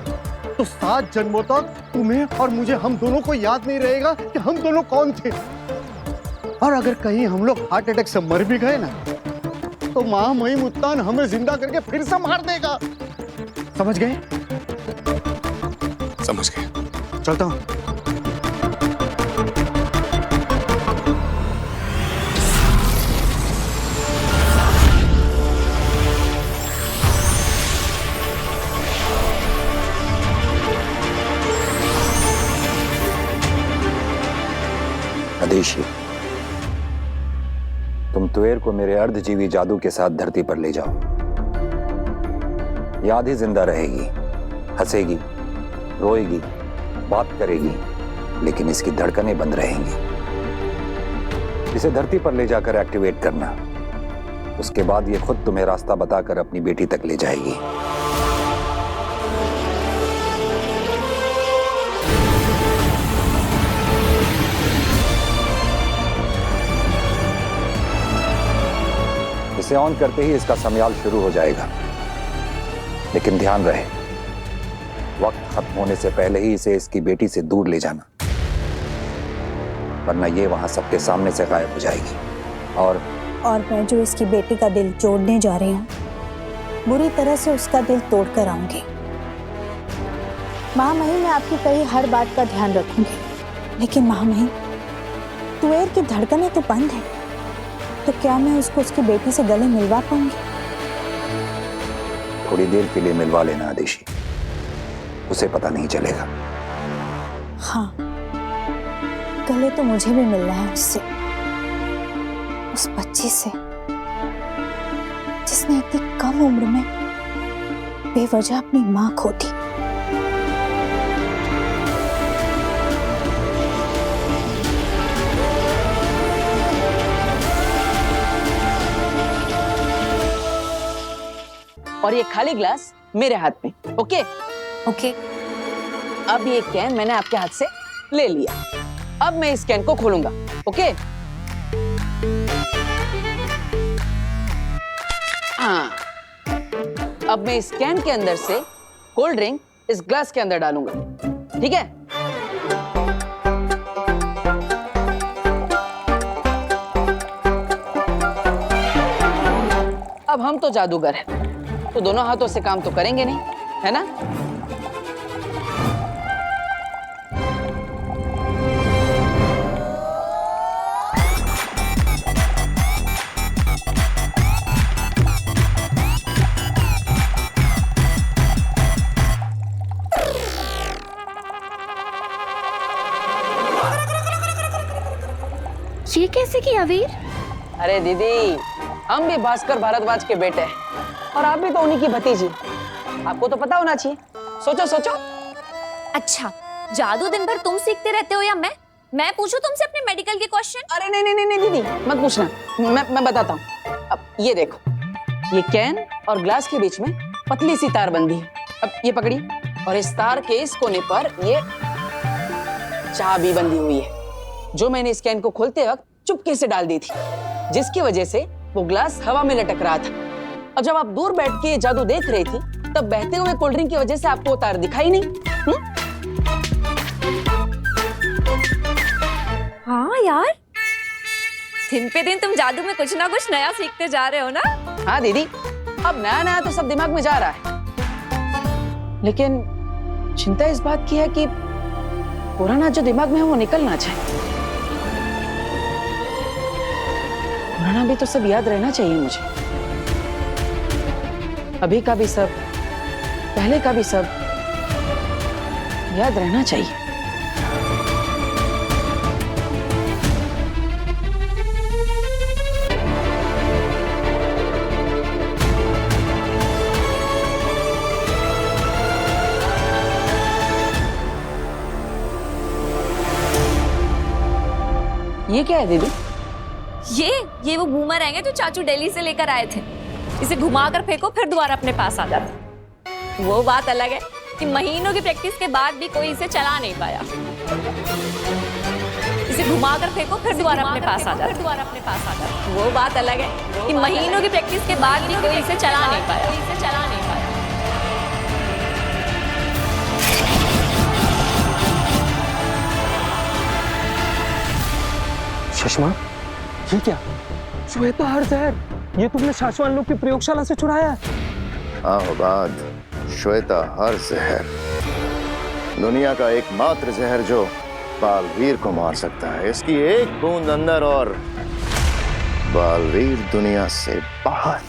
तो 7 जन्मों तक तुम्हें और मुझे, हम दोनों को याद नहीं रहेगा कि हम दोनों कौन थे। और अगर कहीं हम लोग हार्ट अटैक से मर भी गए ना तो मां मई मुत्तान हमें जिंदा करके फिर से मार देगा। समझ गए? समझ गए। चलता हूं। अदेशी, तुम तुएर को मेरे अर्धजीवी जादू के साथ धरती पर ले जाओ। याद ही जिंदा रहेगी, हंसेगी, रोएगी, बात करेगी, लेकिन इसकी धड़कनें बंद रहेंगी। इसे धरती पर ले जाकर एक्टिवेट करना। उसके बाद ये खुद तुम्हें रास्ता बताकर अपनी बेटी तक ले जाएगी। इसे ऑन करते ही इसका समयाल शुरू हो जाएगा, लेकिन ध्यान रहे वक्त खत्म होने से पहले ही इसे इसकी बेटी से दूर ले जाना, वरना ये वहां सबके सामने से गायब हो जाएगी। और मैं जो इसकी बेटी का दिल जोड़ने जा रही हूँ, बुरी तरह से उसका दिल तोड़ कर आऊंगी। महामहिम, मैं आपकी कही हर बात का ध्यान रखूंगी, लेकिन महामहिम, तुएर की धड़कनें तो बंद है, तो क्या मैं उसको उसकी बेटी से गले मिलवा पाऊंगी? थोड़ी देर के लिए मिलवा लेना आदेशी, उसे पता नहीं चलेगा। हाँ, गले तो मुझे भी मिलना है उससे, उस बच्ची से जिसने इतनी कम उम्र में बेवजह अपनी मां खो दी। और ये खाली ग्लास मेरे हाथ में। ओके? ओके। अब ये कैन मैंने आपके हाथ से ले लिया। अब मैं इस कैन को खोलूंगा, ओके? हाँ, अब मैं इस कैन के अंदर से कोल्ड ड्रिंक इस ग्लास के अंदर डालूंगा, ठीक है? अब हम तो जादूगर हैं, तो दोनों हाथों से काम तो करेंगे नहीं, है ना? ये कैसे किया वीर? अरे दीदी, हम भी भास्कर भारद्वाज के बेटे हैं और आप भी तो उन्हीं की भतीजी। आपको तो पता होना चाहिए। सोचो सोचो। अच्छा, जादू दिन भर तुम सीखते रहते हो या मैं पूछूं तुमसे अपने मेडिकल के क्वेश्चन? अरे नहीं नहीं नहीं दीदी, मत पूछना, मैं बताता हूँ। अब ये देखो, ये कैन और ग्लास के बीच में पतली सी तार बंधी है। अब ये पकड़ी, और इस तार के इस कोने पर ये चाबी बंधी हुई है, जो मैंने इस कैन को खोलते वक्त चुपके से डाल दी थी, जिसकी वजह से वो ग्लास हवा में लटक रहा था। और जब आप दूर बैठ के ये जादू देख रही थी, तब बहते हुए कोल्ड ड्रिंक की वजह से आपको वो तार दिखाई नहीं। हाँ यार, दिन पे दिन तुम जादू में कुछ ना कुछ नया सीखते जा रहे हो ना? हाँ दीदी, अब नया नया तो सब दिमाग में जा रहा है, लेकिन चिंता इस बात की है कि पुराना जो दिमाग में है वो निकलना चाहिए। पुराना भी तो सब याद रहना चाहिए मुझे। अभी का भी सब, पहले का भी सब याद रहना चाहिए। ये क्या है दीदी? ये वो बूमरैंग है जो चाचू दिल्ली से लेकर आए थे। इसे घुमाकर फेंको, फिर दोबारा अपने पास आ जाता। वो बात अलग है कि महीनों की प्रैक्टिस के बाद भी कोई इसे चला नहीं पाया। इसे घुमाकर फेंको, फिर दोबारा अपने पास आ जाता। वो बात अलग है कि महीनों की प्रैक्टिस के बाद भी कोई इसे चला नहीं पाया। सुषमा, ये क्या? श्वेता हर जहर, ये तुमने शाश्वान लोग की प्रयोगशाला से चुराया है? आबाद, श्वेता हर जहर दुनिया का एकमात्र जहर जो बालवीर को मार सकता है। इसकी एक बूंद अंदर और बालवीर दुनिया से बाहर।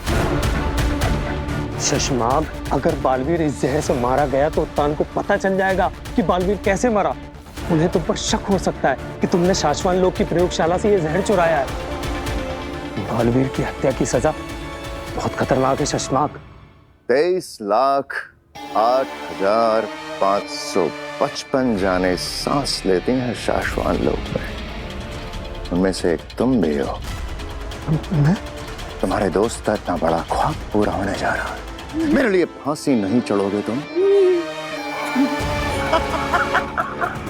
शशमाग, अगर बालवीर इस जहर से मारा गया तो उत्तान को पता चल जाएगा कि बालवीर कैसे मरा। उन्हें तुम पर शक हो सकता है कि तुमने शाश्वान लोग की प्रयोगशाला से ये जहर चुराया है। बालवीर की हत्या की सजा बहुत खतरनाक है शशमाग। 23,08,555 जाने सांस लेते हैं शाश्वान लोग में। उनमें से एक तुम भी हो। तुम्हारे दोस्त का इतना बड़ा ख्वाब पूरा होने जा रहा है। मेरे लिए फांसी नहीं चढ़ोगे तुम?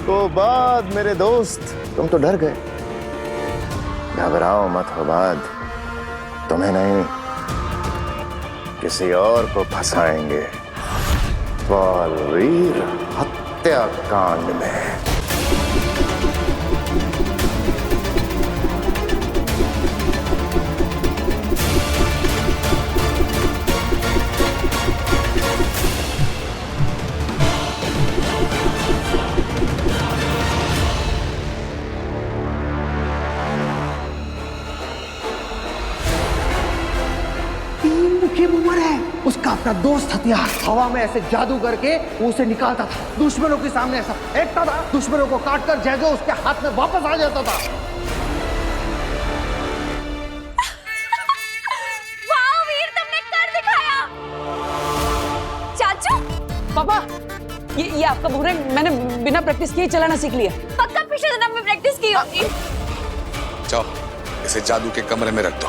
तो बाद मेरे दोस्त, तुम तो डर गए। घबराओ मत हो बाद, तुम्हें नहीं किसी और को फंसाएंगे बालवीर हत्याकांड में। बूमर है, उसका अपना दोस्त हथियार हवा में ऐसे जादू करके वो उसे निकालता था, दुश्मनों के सामने ऐसा फेंकता था, दुश्मनों को काटकर जैसे उसके हाथ में वापस आ जाता था। वाह वीर, तुमने कर दिखाया। चाचू, पापा, ये आपका बूमरैंग मैंने बिना प्रैक्टिस किए चलाना सीख लिया। पक्का पिछले जन्म में प्रैक्टिस की होगी। जाओ, इसे जादू के कमरे में रख दो।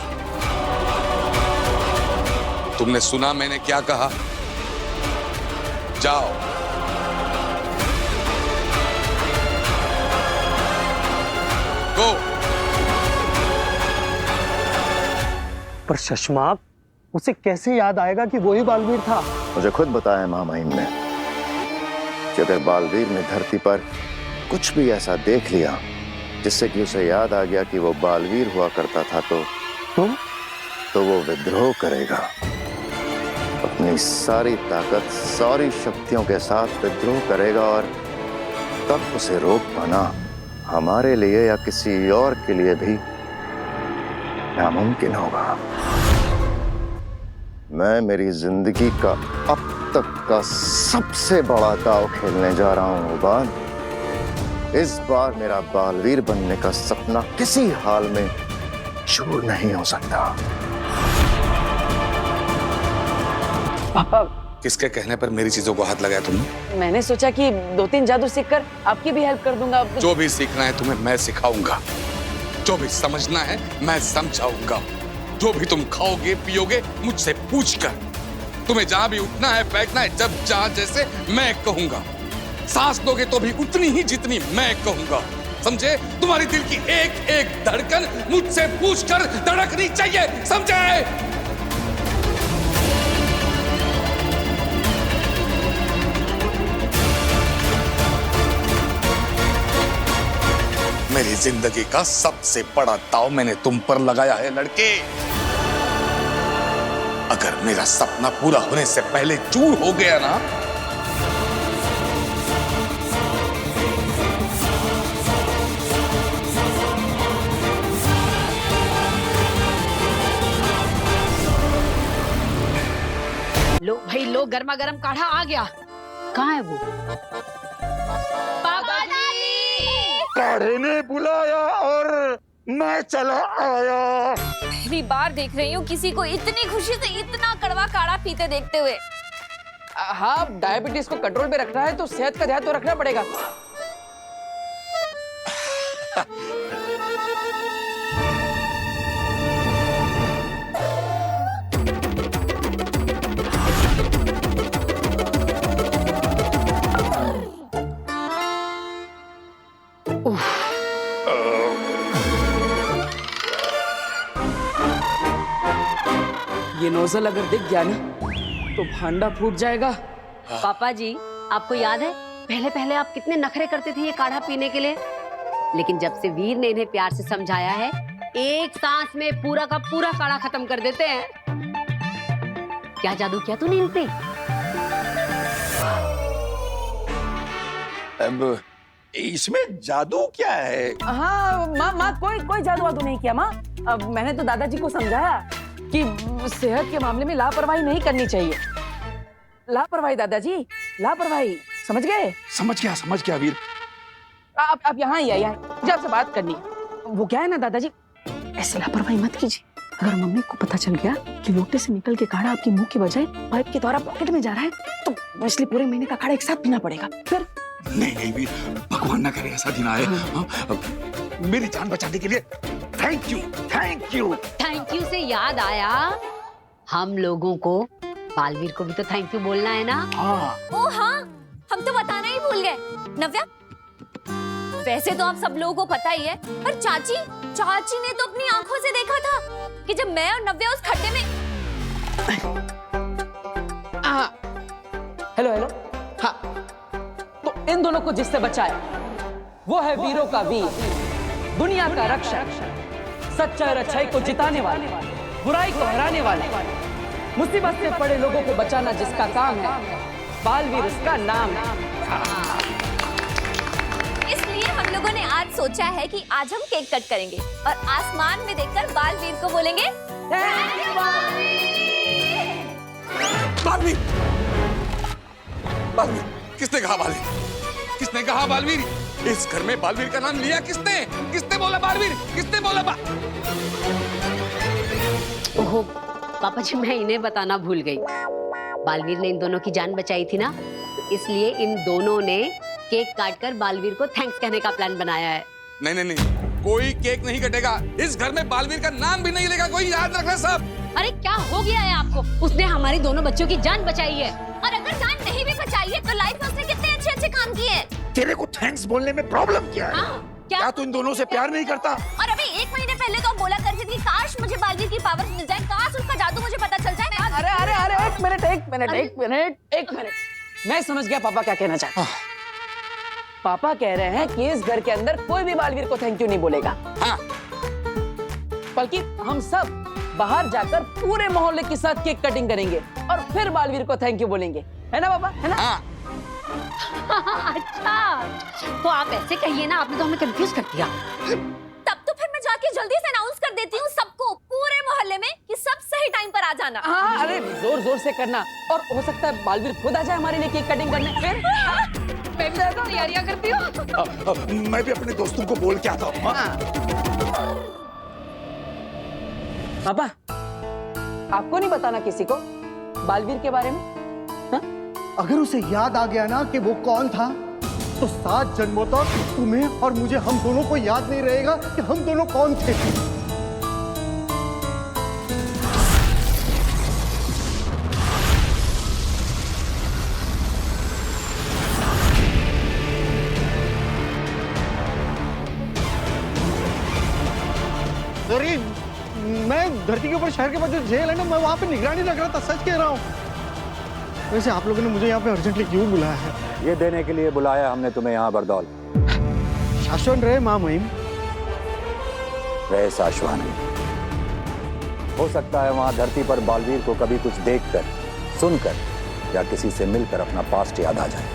तुमने सुना मैंने क्या कहा? जाओ। गो। पर शशमाक, उसे कैसे याद आएगा कि वही बालवीर था? मुझे खुद बताया महामहिम ने कि अगर बालवीर ने धरती पर कुछ भी ऐसा देख लिया जिससे कि उसे याद आ गया कि वो बालवीर हुआ करता था तो वो विद्रोह करेगा। अपनी सारी ताकत, सारी शक्तियों के साथ विद्रोह करेगा और तब उसे रोक पाना हमारे लिए या किसी और के लिए भी नामुमकिन होगा। मैं मेरी जिंदगी का अब तक का सबसे बड़ा दांव खेलने जा रहा हूं उबाद। इस बार मेरा बालवीर बनने का सपना किसी हाल में चूर नहीं हो सकता। पापा, किसके कहने पर मेरी चीजों को हाथ लगाया तुमने? मैंने सोचा कि 2-3 जादू सीखकर आपकी भी हेल्प कर दूंगा। जो भी सीखना है तुम्हें मैं सिखाऊंगा, जो भी समझना है मैं समझाऊंगा। जो भी तुम खाओगे पियोगे मुझसे पूछकर। तुम्हें जहां भी उठना है बैठना है, जब जहां जैसे मैं कहूंगा। सांस दोगे तो भी उतनी ही जितनी मैं कहूंगा, समझे? तुम्हारी दिल की एक एक धड़कन मुझसे पूछकर धड़कनी चाहिए, समझे? मेरी जिंदगी का सबसे बड़ा दांव मैंने तुम पर लगाया है लड़के। अगर मेरा सपना पूरा होने से पहले चूर हो गया ना, लो भाई लो, गर्मा गर्म काढ़ा आ गया। कहाँ है वो? पापा जी! काढ़े ने बुलाया और मैं चला आया। पहली बार देख रही हूँ किसी को इतनी खुशी से इतना कड़वा काढ़ा पीते देखते हुए। हाँ, डायबिटीज को कंट्रोल में रखना है तो सेहत का ध्यान तो रखना पड़ेगा। ये नोजल अगर दिख गया ना तो भांडा फूट जाएगा। पापा जी, आपको याद है पहले पहले आप कितने नखरे करते थे ये काढ़ा पीने के लिए, लेकिन जब से वीर ने इन्हें प्यार से समझाया है, एक सांस में पूरा का पूरा काढ़ा खत्म कर देते हैं। क्या जादू किया तूने इन पे? अब इसमें जादू क्या है? हाँ माँ, कोई जादू वादू नहीं किया माँ। अब मैंने तो दादाजी को समझाया कि सेहत के मामले में लापरवाही नहीं करनी चाहिए। लापरवाही दादाजी, लापरवाही, समझ गए? समझ गया वीर। आप यहाँ ही आइए, मुझे आपसे बात करनी है। वो क्या है ना दादाजी, ऐसे लापरवाही मत कीजिए। अगर मम्मी को पता चल गया कि लोटे से निकल के काढ़ा आपके मुंह के बजाय पाइप के द्वारा पॉकेट में जा रहा है, तो इसलिए पूरे महीने का काढ़ा एक साथ पीना पड़ेगा। फिर नहीं वीर, भगवान ना करे ऐसा दिन आए। मेरी जान बचाने के लिए थैंक यू से याद आया, हम लोगों को बालवीर को भी तो थैंक यू बोलना है ना। ओ हाँ, हम तो बताना ही भूल गए। नव्या, वैसे तो आप सब लोगों को पता ही है, पर चाची ने तो अपनी आंखों से देखा था कि जब मैं और नव्या उस खड्डे में। हेलो, हाँ, तो इन दोनों को जिससे बचाया वो है वीरों का वीर, दुनिया का रक्षक, सच्चाई और अच्छाई को जिताने वाले, बुराई को हराने वाले, मुसीबत से पड़े लोगों को बचाना जिसका काम है, बालवीर उसका नाम है। इसलिए हम लोगों ने आज सोचा है कि आज हम केक कट करेंगे और आसमान में देखकर बालवीर को बोलेंगे थैंक यू बालवीर। किसने कहा बालवीर? किसने कहा बालवीर? इस घर में बालवीर का नाम लिया किसने? किसने बोला बालवीर? किसने बोला ओहो पापा जी, मैं इन्हें बताना भूल गई। बालवीर ने इन दोनों की जान बचाई थी ना, तो इसलिए इन दोनों ने केक काटकर बालवीर को थैंक्स कहने का प्लान बनाया है। नहीं, कोई केक नहीं कटेगा। इस घर में बालवीर का नाम भी नहीं लेगा कोई, याद रखना सब। अरे क्या हो गया है आपको? उसने हमारी दोनों बच्चों की जान बचाई है। और अगर जान नहीं भी बचाई है तो लाइफ में उसने कितने अच्छे काम किए हैं। तेरे को थैंक्स बोलने में प्रॉब्लम क्या है? हाँ, क्या तू इन दोनों से प्यार नहीं करता? और अभी 1 महीने पहले तो आप बोला करते थे कि काश मुझे बालवीर की पावर मिल जाए, काश उसका जादू मुझे पता चल जाए। अरे अरे अरे एक मिनट, मैं समझ गया पापा क्या कहना चाहते हैं। पापा कह रहे हैं कि इस घर के अंदर कोई भी बालवीर को थैंक यू नहीं बोलेगा। हाँ। बल्कि हम सब बाहर जाकर पूरे मोहल्ले के साथ केक कटिंग करेंगे और फिर बालवीर को थैंक यू बोलेंगे, है ना पापा, है ना? हाँ। अच्छा, तो आप ऐसे कहिए ना, आपने तो हमें कंफ्यूज कर दिया। तब तो फिर मैं जाके जल्दी से अनाउंस कर देती हूँ सबको, पूरे मोहल्ले में, कि सब सही टाइम पर आ जाना। हाँ, अरे जोर जोर से करना, और हो सकता है बालवीर खुद आ जाए हमारे लिए केक कटिंग करने। फिर मैं भी ज्यादा तैयारियां करती हूँ। मैं भी अपने दोस्तों को बोल के आता हूँ। पापा, आपको नहीं बताना किसी को बालवीर के बारे में? अगर उसे याद आ गया ना कि वो कौन था, तो 7 जन्मों तक तुम्हें और मुझे, हम दोनों को याद नहीं रहेगा कि हम दोनों कौन थे। अरे मैं धरती के ऊपर शहर के बाद जो जेल है ना, मैं वहां पे निगरानी रख रहा था, सच कह रहा हूँ। वैसे आप लोगों ने मुझे यहाँ पे अर्जेंटली क्यों बुलाया है? ये देने के लिए बुलाया हमने तुम्हें यहाँ बरदौल। शाश्वन रहे महामहिम। रहे शाश्वन। हो सकता है वहां धरती पर बालवीर को कभी कुछ देखकर, सुनकर या किसी से मिलकर अपना पास्ट याद आ जाए।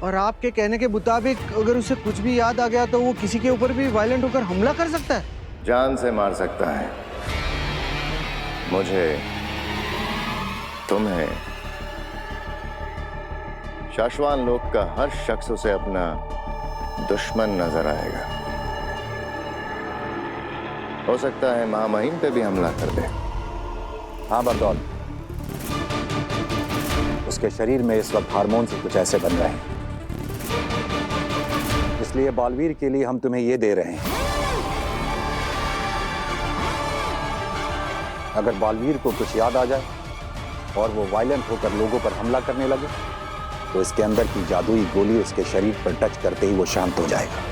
और आपके कहने के मुताबिक अगर उसे कुछ भी याद आ गया तो वो किसी के ऊपर भी वायलेंट होकर हमला कर सकता है? जान से मार सकता है। मुझे, तुम्हें, शाश्वान लोक का हर शख्स उसे अपना दुश्मन नजर आएगा। हो सकता है महामहिम पे भी हमला कर दे। हाँ बरदौल, उसके शरीर में इस वक्त हार्मोन से कुछ ऐसे बन रहे हैं, इसलिए बालवीर के लिए हम तुम्हें ये दे रहे हैं। अगर बालवीर को कुछ याद आ जाए और वो वायलेंट होकर लोगों पर हमला करने लगे, तो इसके अंदर की जादुई गोली उसके शरीर पर टच करते ही वो शांत हो जाएगा।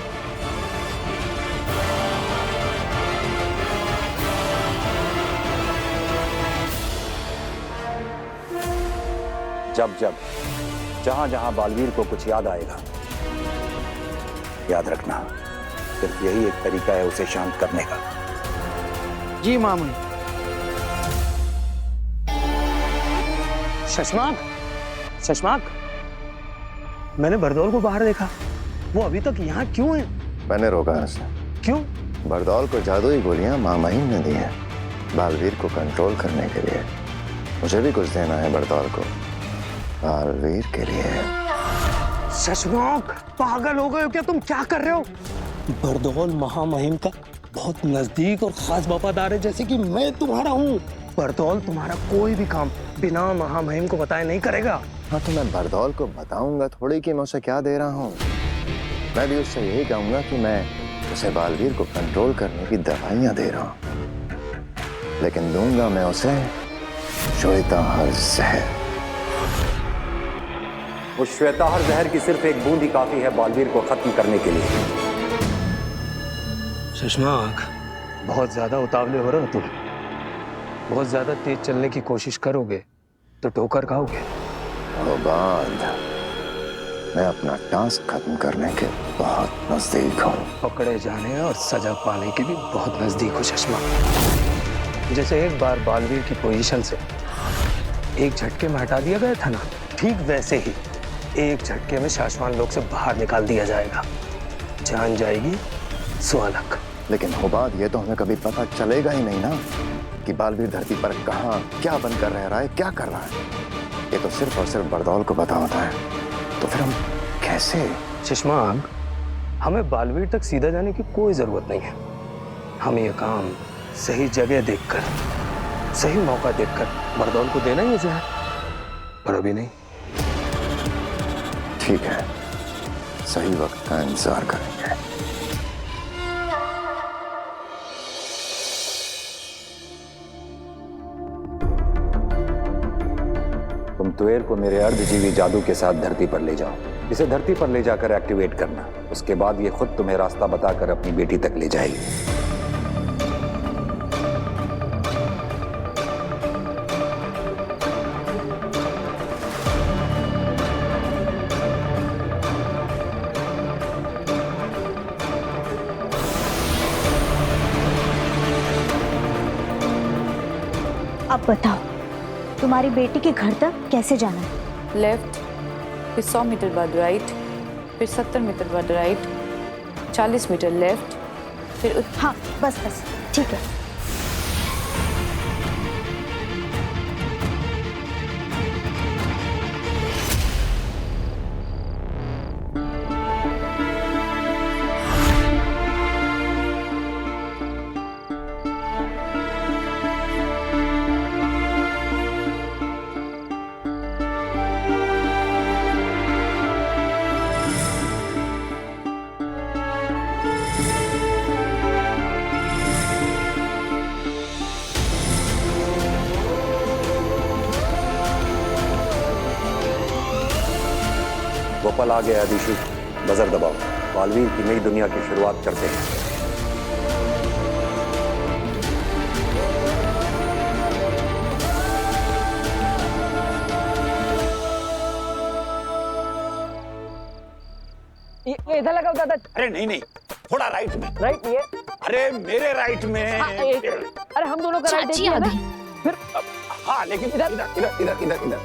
जब जब, जहां जहां बालवीर को कुछ याद आएगा, याद रखना, सिर्फ यही एक तरीका है उसे शांत करने का। जी मामू। शशमाक, शशमाक, मैंने बरदौल को बाहर देखा। वो अभी तक यहाँ क्यों है? मैंने रोका उसे। क्यों? बरदौल को जादुई गोलियां महामहिम ने दी हैं, बालवीर को कंट्रोल करने के लिए। मुझे भी कुछ देना है बरदौल को, बालवीर के लिए। शशमाक, पागल हो गए हो क्या? तुम क्या कर रहे हो? बरदौल महामहिम का बहुत नजदीक और खास वफादार है, जैसे कि मैं तुम्हारा हूँ। बरदौल तुम्हारा कोई भी काम बिना महामहिम को बताए नहीं करेगा। हाँ, तो मैं बरदौल को बताऊंगा थोड़ी कि मैं उसे क्या दे रहा हूँ। मैं भी उससे यही कहूंगा कि मैं उसे बालवीर को कंट्रोल करने की दवाइयां दे रहा हूँ, लेकिन दूंगा मैं उसे श्वेताहार जहर। उस श्वेताहार जहर की सिर्फ एक बूंद ही काफी है बालवीर को खत्म करने के लिए। शशमाक, बहुत ज्यादा उतावले हो रहे हो तुम। बहुत ज्यादा तेज चलने की कोशिश करोगे तो ठोकर खाओगे। और बाद मैं अपना टास्क खत्म करने के बहुत नजदीक हूँ। पकड़े जाने और सजा पाने के भी बहुत नजदीक हो शशमाक। जैसे एक बार बालवीर की पोजीशन से एक झटके में हटा दिया गया था ना, ठीक वैसे ही एक झटके में शाश्वान लोक से बाहर निकाल दिया जाएगा। जान जाएगी सुअलक। लेकिन हो बात ये तो हमें कभी पता चलेगा ही नहीं ना कि बालवीर धरती पर कहाँ क्या बनकर रह रहा है, क्या कर रहा है। ये तो सिर्फ और सिर्फ बरदौल को पता होता है। तो फिर हम कैसे? शशमाक, हमें बालवीर तक सीधा जाने की कोई जरूरत नहीं है। हमें यह काम सही जगह देखकर, सही मौका देखकर बरदौल को देना ही है, पर अभी नहीं। ठीक है, सही वक्त का इंतजार करेंगे। तुम तुएर को मेरे अर्धजीवी जादू के साथ धरती पर ले जाओ। इसे धरती पर ले जाकर एक्टिवेट करना। उसके बाद ये खुद तुम्हें रास्ता बताकर अपनी बेटी तक ले जाएगी। अब बताओ, तुम्हारी बेटी के घर तक कैसे जाना है? लेफ्ट, फिर 100 मीटर बाद राइट, फिर 70 मीटर बाद राइट, 40 मीटर लेफ्ट, फिर हाँ बस बस ठीक है। वो पल आ गया दिशु, बजर दबाओ। बालवीर की नई दुनिया की शुरुआत करते हैं। ये इधर लगा दादा। अरे नहीं नहीं, थोड़ा राइट में। राइट ये। अरे मेरे राइट में। अरे हम दोनों का राइट चाची एक ही है आ ना? गई। फिर हाँ, लेकिन इधर इधर इधर इधर इधर।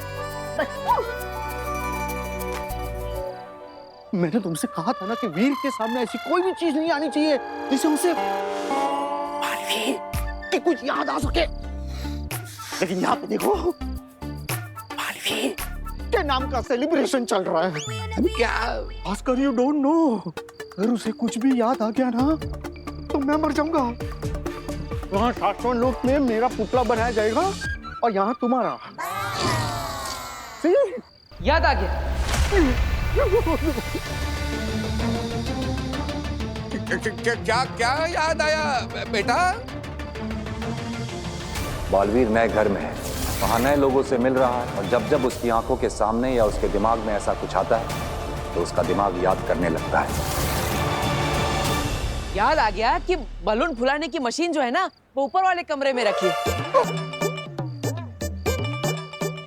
मैंने तुमसे कहा था ना कि वीर के सामने ऐसी कोई भी चीज नहीं आनी चाहिए जिससे उसे बालवीर की कुछ याद आ सके। लेकिन यहाँ पे देखो, बालवीर के नाम का सेलिब्रेशन चल रहा है। क्या भास्कर, यू डोंट नो, अगर उसे कुछ भी याद आ गया ना तो मैं मर जाऊंगा। वहाँ शाश्वत लोक में मेरा पुतला बनाया जाएगा और यहाँ तुम्हारा। याद आ गया। क्या क्या याद आया बेटा? बालवीर नए घर में है, वहां नए लोगों से मिल रहा है, और जब जब उसकी आंखों के सामने या उसके दिमाग में ऐसा कुछ आता है तो उसका दिमाग याद करने लगता है। याद आ गया कि बलून फुलाने की मशीन जो है ना वो ऊपर वाले कमरे में रखी।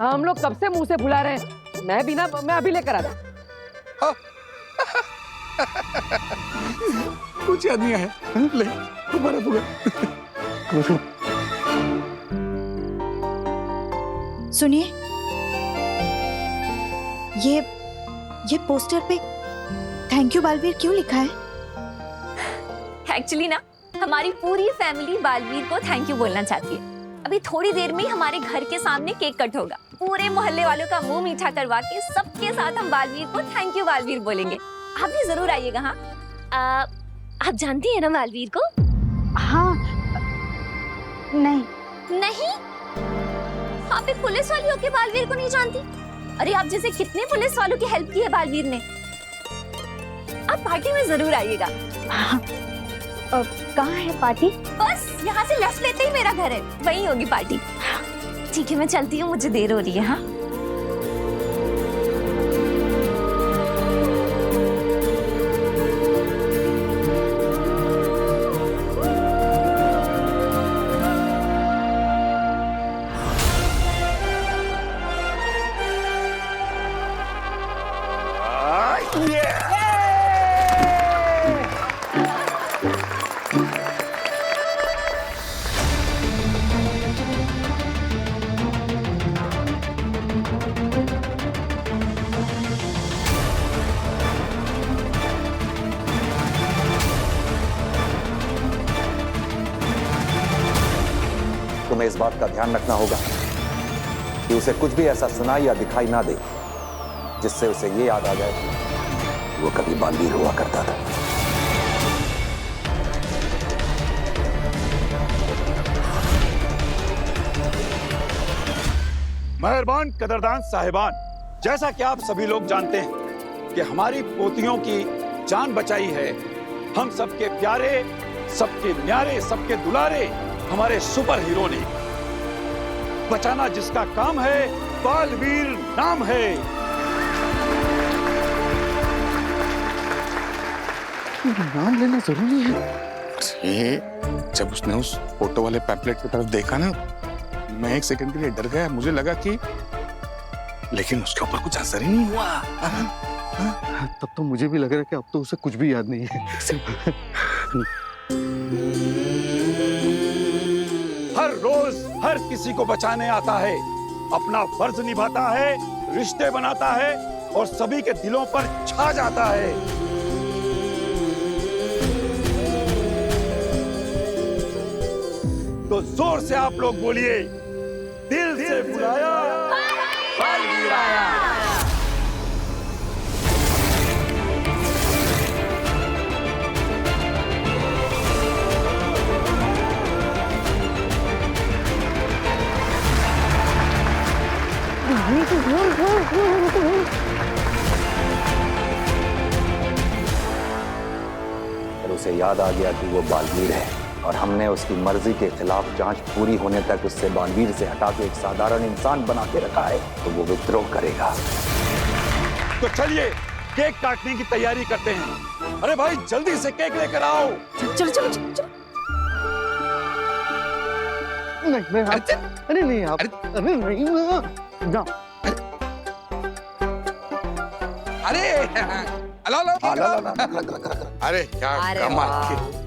हम लोग कब से मुंह से फुला रहे हैं। मैं अभी लेकर आता। कुछ याद नहीं है। ले तुम्हारा पूरा। सुनिए, ये पोस्टर पे थैंक यू बालवीर क्यों लिखा है? एक्चुअली ना हमारी पूरी फैमिली बालवीर को थैंक यू बोलना चाहती है। अभी थोड़ी देर में ही हमारे घर के सामने केक कट होगा। पूरे मोहल्ले वालों का मुंह मीठा करवा के सबके साथ हम बालवीर को थैंक यू बालवीर बोलेंगे। आप भी जरूर आइएगा। हाँ, आप जानती हैं ना बालवीर को? हाँ। नहीं नहीं, आप एक पुलिस वाली होके बालवीर को नहीं जानती? अरे आप जैसे कितने पुलिस वालों की हेल्प की है बालवीर ने। आप पार्टी में जरूर आइएगा। हाँ। कहाँ है पार्टी? बस यहाँ से लेफ्ट लेते ही मेरा घर है, वहीं होगी पार्टी। ठीक है, मैं चलती हूँ, मुझे देर हो रही है। हाँ, तुम्हें इस बात का ध्यान रखना होगा कि उसे कुछ भी ऐसा सुनाई या दिखाई ना दे जिससे उसे ये याद आ जाए कि वो कभी बालवीर हुआ करता था। मेहरबान कदरदान साहिबान, जैसा कि आप सभी लोग जानते हैं कि हमारी पोतियों की जान बचाई है हम सबके प्यारे, सबके न्यारे, सबके दुलारे हमारे सुपर हीरो ने। बचाना जिसका काम है, बालवीर नाम है। नाम लेना जरूरी है। अरे जब उसने उस फोटो वाले पैम्पलेट की तरफ देखा ना, मैं एक सेकंड के लिए डर गया। मुझे लगा कि, लेकिन उसके ऊपर कुछ असर ही नहीं हुआ। तब तो मुझे भी लग रहा है कि अब तो उसे कुछ भी याद नहीं है। हर रोज हर किसी को बचाने आता है, अपना फर्ज निभाता है, रिश्ते बनाता है और सभी के दिलों पर छा जाता है। तो जोर से आप लोग बोलिए, दिल से बुलाया, बालवीर आया। पर उसे याद आ गया कि वो बालवीर है और हमने उसकी मर्जी के खिलाफ जांच पूरी होने तक उससे बालवीर से हटा के एक साधारण इंसान बना के रखा है, तो वो विद्रोह करेगा। तो चलिए केक काटने की तैयारी करते हैं। अरे भाई जल्दी से केक लेकर आओ। चलो चलो चलो चलो। नहीं मैं अरे नहीं आप अरे नहीं ना अरे अरे क्या कमाल की।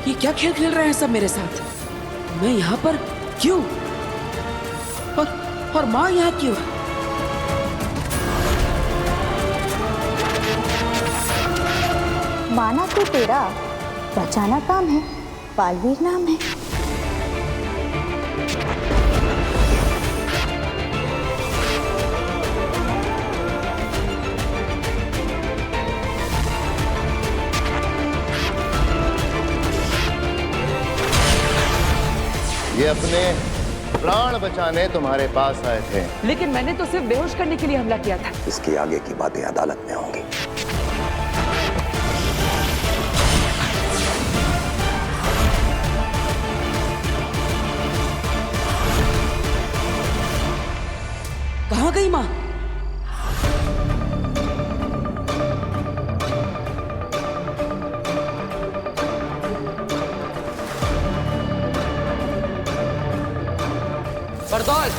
ये क्या खेल खेल रहे हैं सब मेरे साथ? मैं यहाँ पर क्यों? और माँ यहाँ क्यों? माना तो तेरा, बचाना काम है, बालवीर नाम है। ये अपने प्राण बचाने तुम्हारे पास आए थे। लेकिन मैंने तो सिर्फ बेहोश करने के लिए हमला किया था। इसके आगे की बातें अदालत में होंगी। कहाँ गई माँ? बरदौल,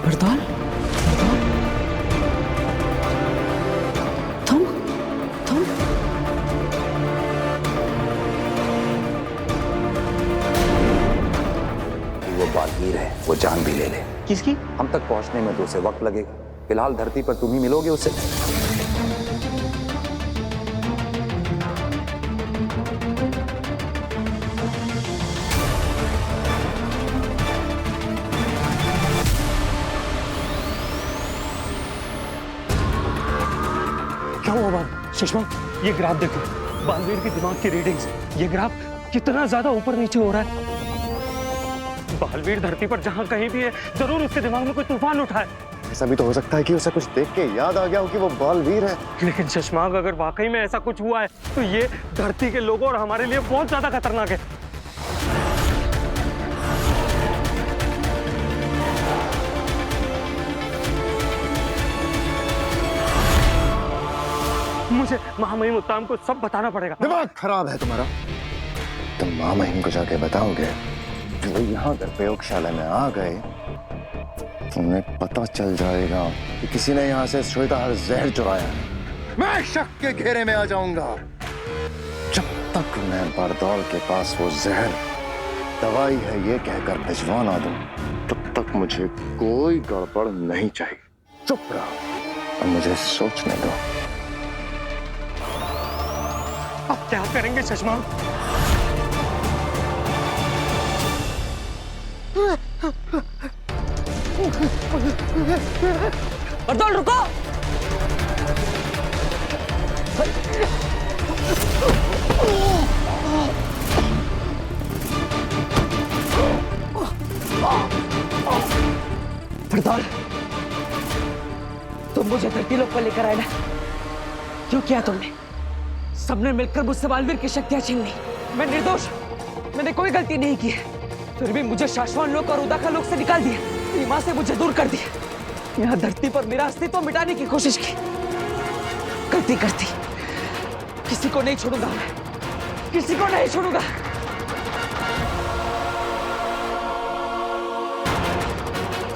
बरदौल, तुम वो बालवीर है, वो जान भी ले ले। किसकी? हम तक पहुंचने में तो उसे वक्त लगेगा। फिलहाल धरती पर तुम ही मिलोगे उसे। क्या हुआ बाल? सुषमा, ये ग्राफ देखो, बालवीर के दिमाग की रीडिंग्स। ये ग्राफ कितना ज्यादा ऊपर नीचे हो रहा है। बालवीर धरती पर जहां कहीं भी है, जरूर उसके दिमाग में कोई तूफान उठा है। ऐसा भी तो हो सकता है कि उसे कुछ देख के याद आ गया हो कि वो बालवीर है। लेकिन शशमांक, अगर वाकई में ऐसा कुछ हुआ है तो ये धरती के लोगों और हमारे लिए बहुत ज्यादा खतरनाक है। मुझे महामहिम उत्तम को सब बताना पड़ेगा। दिमाग खराब है तुम्हारा। तुम महामहिम को जाके बताओगे कि वो यहाँ अगर प्रयोगशाला में आ गए, तुम्हें पता चल जाएगा कि किसी ने यहाँ से श्वेताहार जहर चुराया है। मैं शक के घेरे में आ जाऊंगा। जब तक मैं बरदौल के पास वो जहर दवाई है ये कहकर भिजवा ना दूं, तब तक मुझे कोई गड़बड़ नहीं चाहिए। चुप रहो और मुझे सोचने दो। अब क्या करेंगे शशमांक? बरदौल रुको। बरदौल, तुम मुझे धरती लोक पर लेकर आए ना? क्यों किया तुमने? सबने मिलकर मुझसे बालवीर की शक्तियां छीन ली। मैं निर्दोष, मैंने कोई गलती नहीं की है, फिर भी मुझे शाश्वत लोक और उदाका लोक से निकाल दिया, सीमा से मुझे दूर कर दिया, यहाँ धरती पर मेरा अस्तित्व मिटाने की कोशिश की। गलती करती, किसी को नहीं छोड़ूंगा मैं, किसी को नहीं छोड़ूंगा।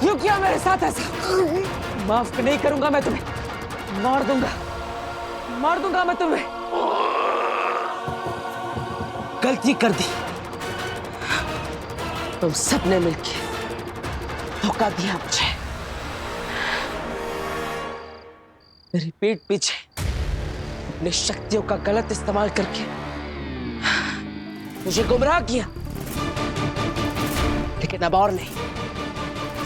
क्यों किया मेरे साथ ऐसा? माफ नहीं करूंगा मैं तुम्हें, मार दूंगा मैं तुम्हें। गलती कर दी, तुम सबने मिलके धोखा दिया मुझे। मेरी पीठ पीछे अपनी शक्तियों का गलत इस्तेमाल करके मुझे गुमराह किया, लेकिन अब और नहीं,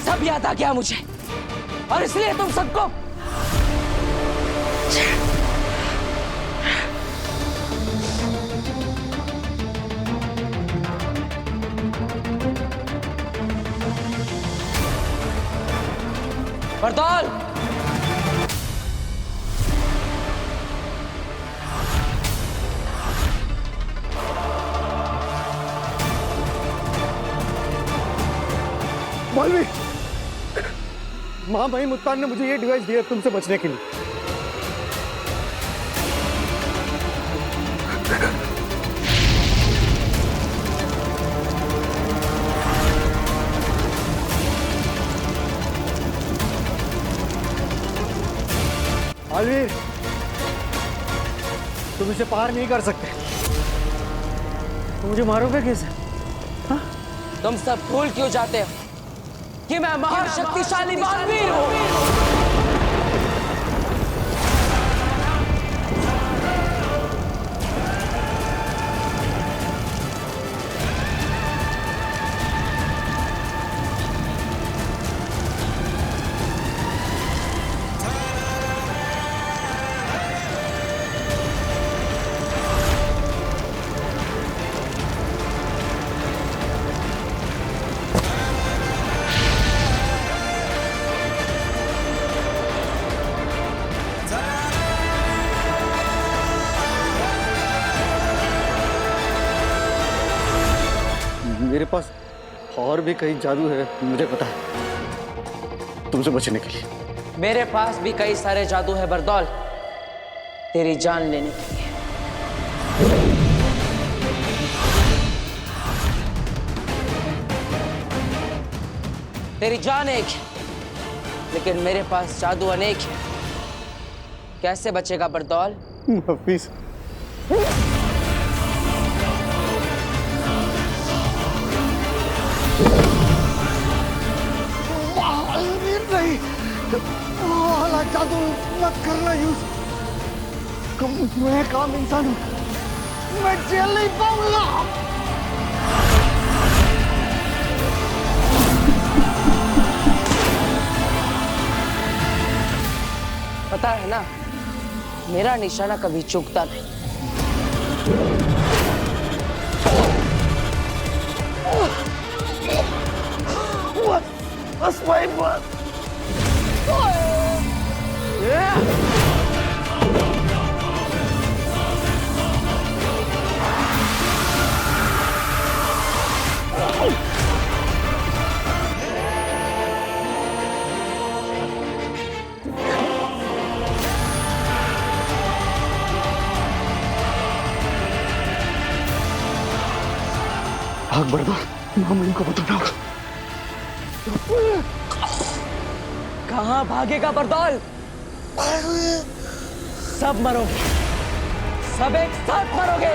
सब याद आ गया मुझे, और इसलिए तुम सबको बरदौल, बालवीर, महामहिम उत्तान ने मुझे ये डिवाइस दिया तुमसे बचने के लिए। बालवीर, तुम इसे पार नहीं कर सकते, तुम मुझे मारोगे कैसे? हाँ? तुम सब भूल क्यों जाते हो कि मैं महाशक्तिशाली बालवीर हूं? मेरे पास और भी कई जादू है, मुझे पता है, तुमसे बचने के लिए। मेरे पास भी कई सारे जादू है बरदौल, तेरी जान लेने के लिए। तेरी जान एक है, लेकिन मेरे पास जादू अनेक है। कैसे बचेगा बरदौल? हफीज, नहीं, वाला जादू मत करना यूज। मैं काम इंसान हूं, मैं जेल नहीं पाऊंगा। पता है ना, मेरा निशाना कभी चूकता नहीं। That's my butt. भाग बरदौल, मामूली को बताना होगा। कहाँ भागेगा बरदौल? सब मरोगे, सब एक साथ मरोगे।